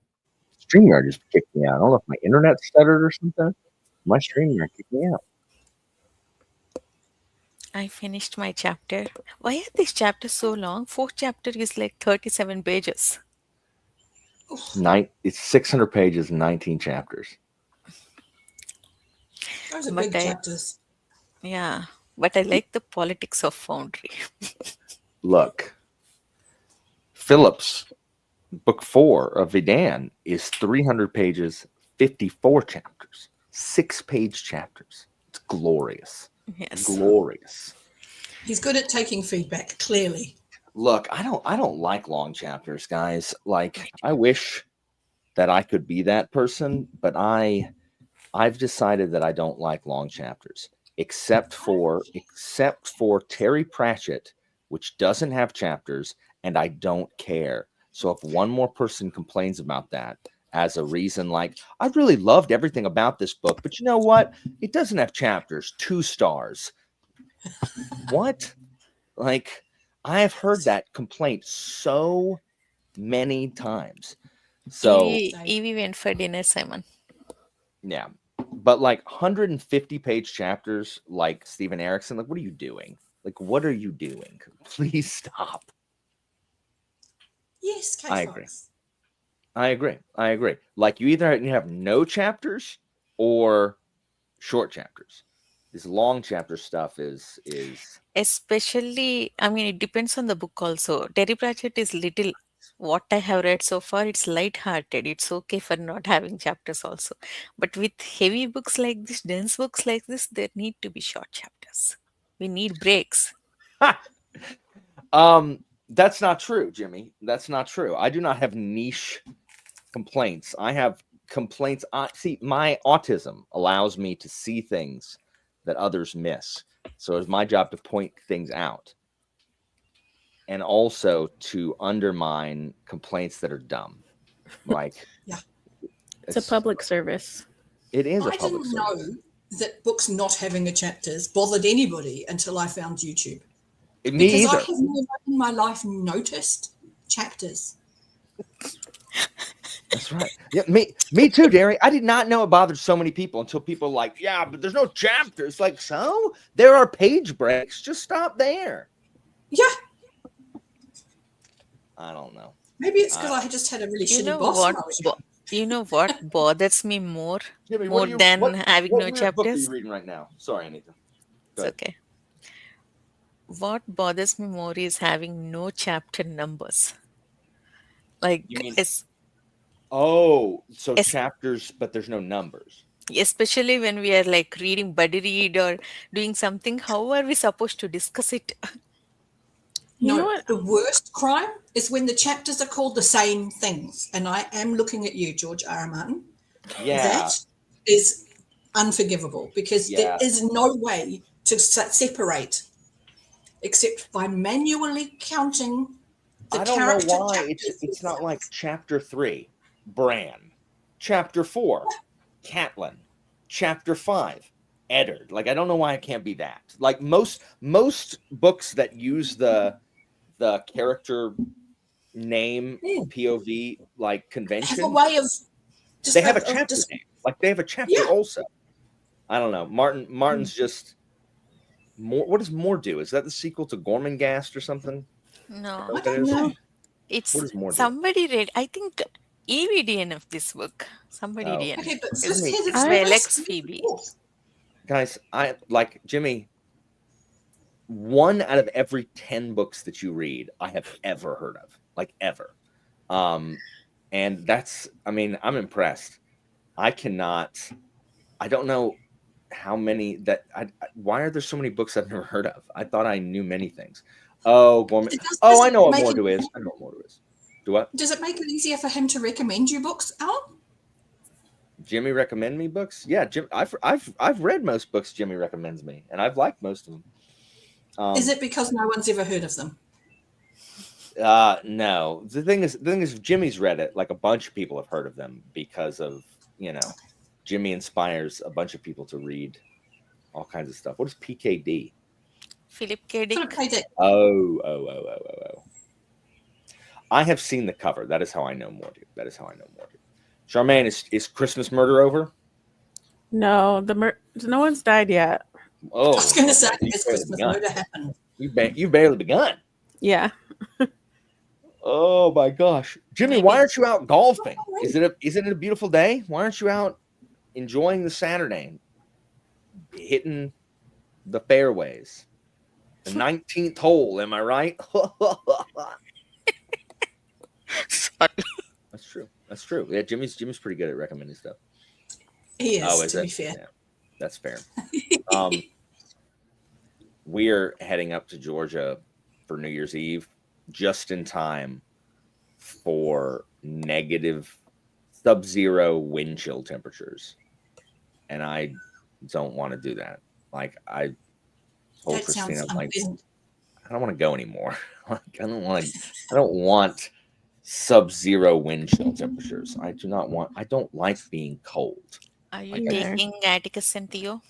just kicked me out. I don't know if my internet stuttered or something. My StreamYard kicked me out. I finished my chapter. Why are these chapters so long? Fourth chapter is like 37 pages. It's 600 pages, 19 chapters. Those are But big I- chapters. Yeah, but I like the politics of Foundry. Look, Phillips, book 4 of Vidan is 300 pages, 54 chapters, 6-page chapters. It's glorious. Yes. Glorious. He's good at taking feedback, clearly. Look, I don't like long chapters, guys. Like, I wish that I could be that person, but I've decided that I don't like long chapters, except for Terry Pratchett, which doesn't have chapters, and I don't care. So if one more person complains about that as a reason, like, I really loved everything about this book, but you know what? It doesn't have chapters. 2 stars. What? Like, I have heard that complaint so many times. So Evie went for dinner, Simon. yeah, but like 150-page chapters, like Steven Erickson, like, what are you doing? Like, what are you doing? Please stop. Yes, I agree. I agree. Like, you either have no chapters or short chapters. This long chapter stuff is Especially, I mean, it depends on the book also. Terry Pratchett is little, what I have read so far, it's light-hearted. It's okay for not having chapters also. But with heavy books like this, dense books like this, there need to be short chapters. We need breaks. that's not true, Jimmy. That's not true. I do not have niche complaints. I have complaints. See, my autism allows me to see things that others miss. So it's my job to point things out, and also to undermine complaints that are dumb. Like, Yeah. It's a public service. It is a I public didn't service. know that books not having a chapters bothered anybody until I found YouTube. Me Because I either. have never in my life noticed chapters. That's right. Yeah, me too, Derry. I did not know it bothered so many people until people were like, yeah, but there's no chapters. Like, so there are page breaks. Just stop there. Yeah. I don't know. Maybe it's because I just had a really You shitty know boss. what? when I was young. You know what bothers me more Jimmy, than having no what weird book are chapters? you reading right now? Sorry, Anita. It's Go ahead. okay. What bothers me more is having no chapter numbers. Like, You mean- es- Oh, so Es- chapters, but there's no numbers. especially when we are like reading buddy read or doing something, how are we supposed to discuss it? You know No, what? the worst crime is when the chapters are called the same things. And I am looking at you, George R. R. Martin. Yeah. That is unforgivable because Yeah. there is no way to separate except by manually counting the I don't know character why chapters. it's not like chapter 3, Bran, chapter 4, Catelyn, chapter 5, Eddard. Like, I don't know why it can't be that. Like, most books that use the character name POV like have convention, a way of just they have a of chapter just- name. Like, they have a chapter Yeah. also. I don't know. Martin's just more. What does more do? Is that the sequel to Gormenghast or something? No, What that is? No. it's What does more do? somebody read. I think EVDN of this book. Somebody Oh. DN. Okay, but It's this has its by own Lex spin Phoebe. off. Guys, I like Jimmy. 1 out of every 10 books that you read, I have ever heard of, like ever. And that's, I mean, I'm impressed. I don't know how many that, why are there so many books I've never heard of? I thought I knew many things. Oh, Gorman. It does- Oh, does I it know what make Mordo it- is. I know what Mordo is. Do what? Does it make it easier for him to recommend you books, Alan? Jimmy recommend me books? Yeah, Jim. I've read most books Jimmy recommends me, and I've liked most of them. Is it because no one's ever heard of them? No. The thing is, if Jimmy's read it, like a bunch of people have heard of them because of, Jimmy inspires a bunch of people to read all kinds of stuff. What is PKD? Philip K. Dick. Philip K. Dick. Oh. I have seen the cover. That is how I know Morty. Charmaine, is Christmas murder over? No, no one's died yet. Oh, I was going to say, you've has barely Christmas begun. murder happened? You've barely begun. Yeah. Oh my gosh, Jimmy, Maybe. why aren't you out golfing? Isn't it a beautiful day? Why aren't you out enjoying the Saturday, hitting the fairways? The 19th hole, am I right? Sorry. That's true. Yeah, Jimmy's pretty good at recommending stuff. He is, Is to it? be fair. Yeah, that's fair. We're heading up to Georgia for New Year's Eve, just in time for negative sub-zero wind chill temperatures, and I don't want to do that. Like, I told That Christina, sounds like, unpleasant. I don't want to go anymore. Like, I don't want sub-zero wind chill temperatures. I don't like being cold. Are you Like, taking Atticus and Theo?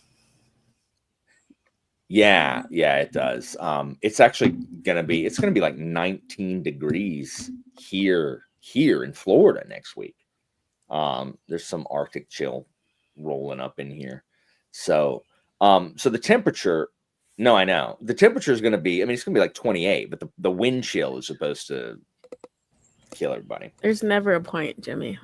Yeah, it does. It's actually gonna be like 19 degrees here in Florida next week. There's some Arctic chill rolling up in here. So the temperature, no, I know. The temperature is gonna be, it's gonna be like 28, but the wind chill is supposed to kill everybody. There's never a point, Jimmy.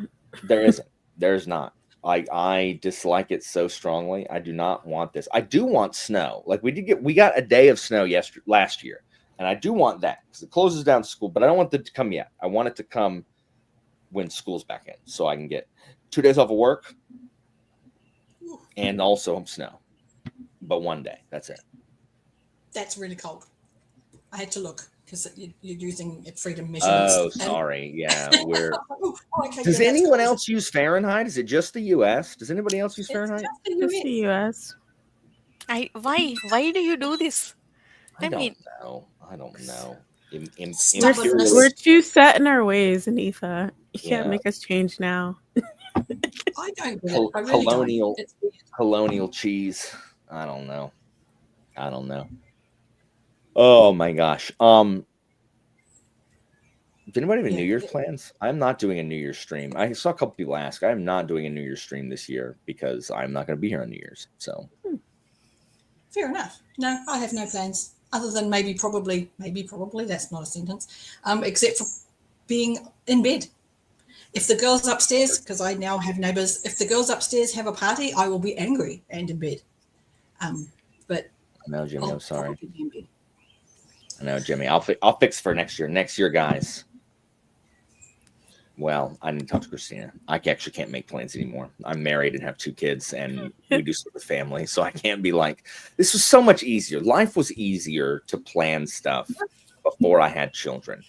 There isn't. There's not. I dislike it so strongly. I do not want this. I do want snow. Like, we got a day of snow last year, and I do want that because it closes down school. But I don't want it to come yet. I want it to come when school's back in, so I can get 2 days off of work and also snow. But one day, that's it. That's really cold. I had to look because you're using freedom measurements. Oh, sorry. Yeah, we're. Okay, Does yeah, that's anyone cold. else use Fahrenheit? Is it just the U.S.? Does anybody else use It's Fahrenheit? just the It's US. the US. Why do you do this? I mean- don't know. Stubbornness. Imperialist- We're too set in our ways, Anifa. You can't Yeah. make us change now. I don't get it. I really Colonial- don't. It's weird. colonial cheese. I don't know. Oh my gosh. Did anybody have a Yeah. New Year's plans? I'm not doing a New Year's stream. I saw a couple people ask. I am not doing a New Year's stream this year because I'm not going to be here on New Year's. So Fair enough. No, I have no plans other than maybe probably, that's not a sentence, except for being in bed. If the girls upstairs, because I now have neighbors, if the girls upstairs have a party, I will be angry and in bed. But no, Jimmy, I'll I'm sorry. probably be in bed. I know, Jimmy. I'll fix for next year. Next year, guys. Well, I didn't talk to Christina. I actually can't make plans anymore. I'm married and have 2 kids, and we do stuff with family, so I can't be like, this was so much easier. Life was easier to plan stuff before I had children.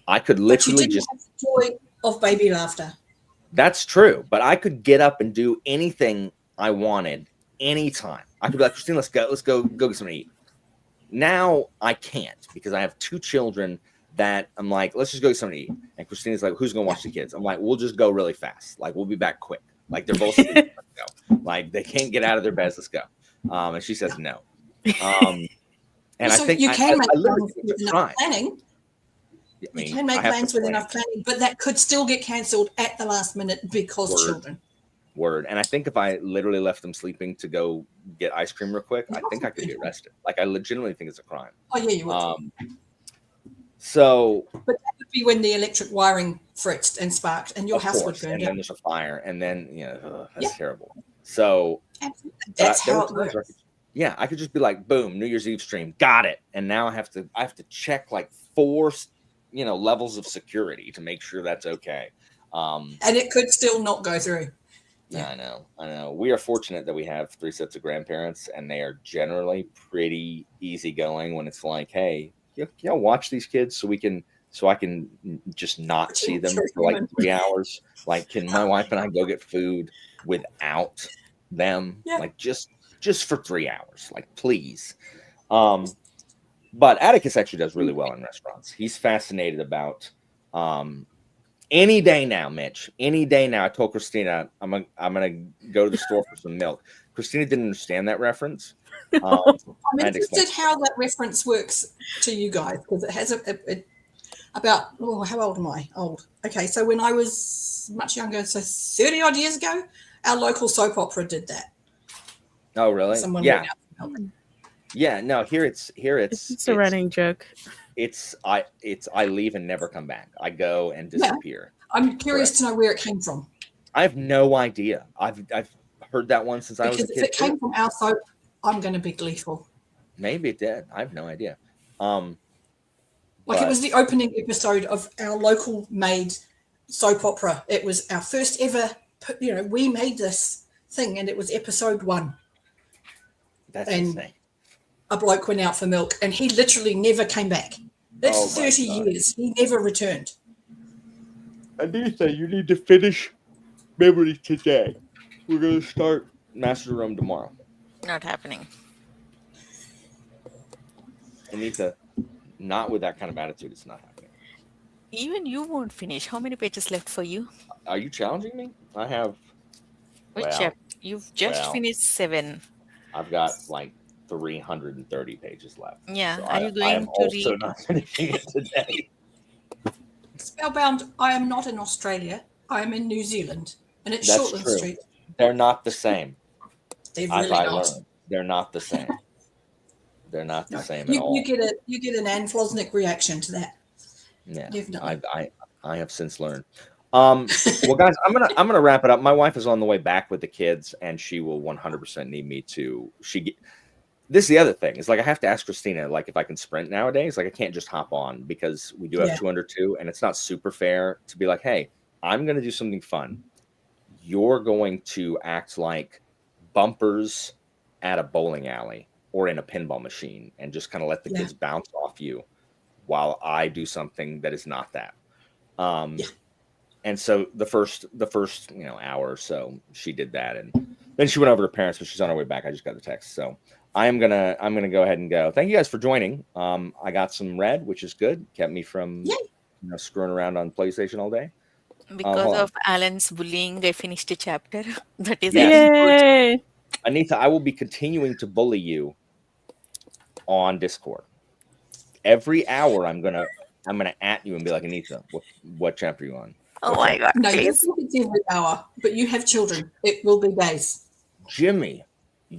I could But you literally didn't just. have the joy of baby laughter. That's true, but I could get up and do anything I wanted anytime. I could be like, Christine, let's go get something to eat. Now I can't because I have 2 children that I'm like, let's just go get something to eat. And Christina's like, who's gonna watch the kids? I'm like, we'll just go really fast. Like, we'll be back quick. Like, they're both sleeping. Let's go. Like, they can't get out of their beds. Let's go. And she says no. And So I think you can make I literally plans think with to enough try. planning. I mean, You can make I have to plans with plan. enough planning, but that could still get cancelled at the last minute because Word. children. Word. And I think if I literally left them sleeping to go get ice cream real quick, I think I could get arrested. Like, I legitimately think it's a crime. Oh yeah, you would. So But that would be when the electric wiring fritzed and sparked, and your of house course, would burn and then down. there's a fire, and then that's Yeah. terrible. So Absolutely. but That's there how were it times where I works. could- yeah, I could just be like, boom, New Year's Eve stream, got it. And now I have to check like 4, levels of security to make sure that's okay. And it could still not go through. Yeah, I know. We are fortunate that we have 3 sets of grandparents, and they are generally pretty easygoing when it's like, hey, y'all watch these kids so I can just not see them for like 3 hours. Like, can my wife and I go get food without them? Yeah. Like, just for 3 hours, like, please. But Atticus actually does really well in restaurants. He's fascinated about any day now, Mitch. Any day now. I told Christina I'm gonna go to the store for some milk. Christina didn't understand that reference, I'm I had to explain. interested how that reference works to you guys, because it has about, how old am I? Old. Okay, so when I was much younger, so 30 odd years ago, our local soap opera did that. Oh, really? Someone Yeah. went out to help. Yeah. No, here it's It's a running joke. I leave and never come back. I go and Yeah. disappear. I'm curious to know where it came from. I have no idea. I've heard that one since I was a Because if kid. it came from our soap, I'm going to be gleeful. Maybe it did. I have no idea. Like, it was the opening episode of our local made soap opera. It was our first ever, we made this thing, and it was episode 1. That's And insane. a bloke went out for milk, and he literally never came back. That's Oh my 30 God. years. He never returned. Anita, you need to finish memory today. We're going to start Master Room tomorrow. Not happening. Anita, not with that kind of attitude. It's not happening. Even you won't finish. How many pages left for you? Are you challenging me? I have. Which Well, chapter? You've just well. finished 7. I've got like 330 pages left. Yeah. So Are you I going am to also read? not finishing it today. Spellbound, I am not in Australia. I am in New Zealand. And it's That's Shortland true. Street. They're not the same. They're As really I not. learned, they're not the same. They're not the No, same at all. you get an Anne Flosnick reaction to that. Yeah, Definitely. I have since learned. Well, guys, I'm gonna wrap it up. My wife is on the way back with the kids, and she will 100% need me to. This is the other thing. Is like I have to ask Christina, like, if I can sprint nowadays. Like, I can't just hop on because we do have 202, and it's not super fair to be like, hey, I'm gonna do something fun. You're going to act like bumpers at a bowling alley or in a pinball machine, and just kind of let the kids bounce off you while I do something that is not that. And so the first hour or so she did that, and then she went over to her parents, but she's on her way back. I just got the text. So I'm gonna go ahead and go. Thank you guys for joining. I got some red, which is good. Kept me from screwing around on PlayStation all day. Because of Alan's bullying, I finished a chapter. That is Yay! Anita, I will be continuing to bully you on Discord. Every hour I'm gonna at you and be like, Anita, what chapter are you on? Oh my God! No, you Please. think it's every hour, but you have children. It will be days. Jimmy,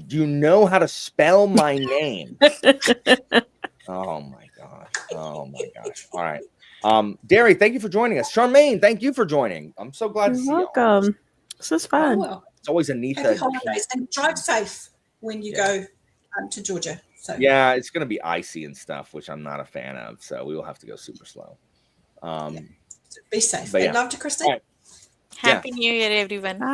do you know how to spell my name? Oh my gosh. Oh my gosh. All right. Derry, thank you for joining us. Charmaine, thank you for joining. I'm so glad to see you. Welcome. This is fun. Oh, well. It's always Happy Anita. holidays, and drive safe when you go to Georgia. So Yeah, it's gonna be icy and stuff, which I'm not a fan of. So we will have to go super slow. be safe. But And love to Christine. All right. Happy New Year, everyone. Bye.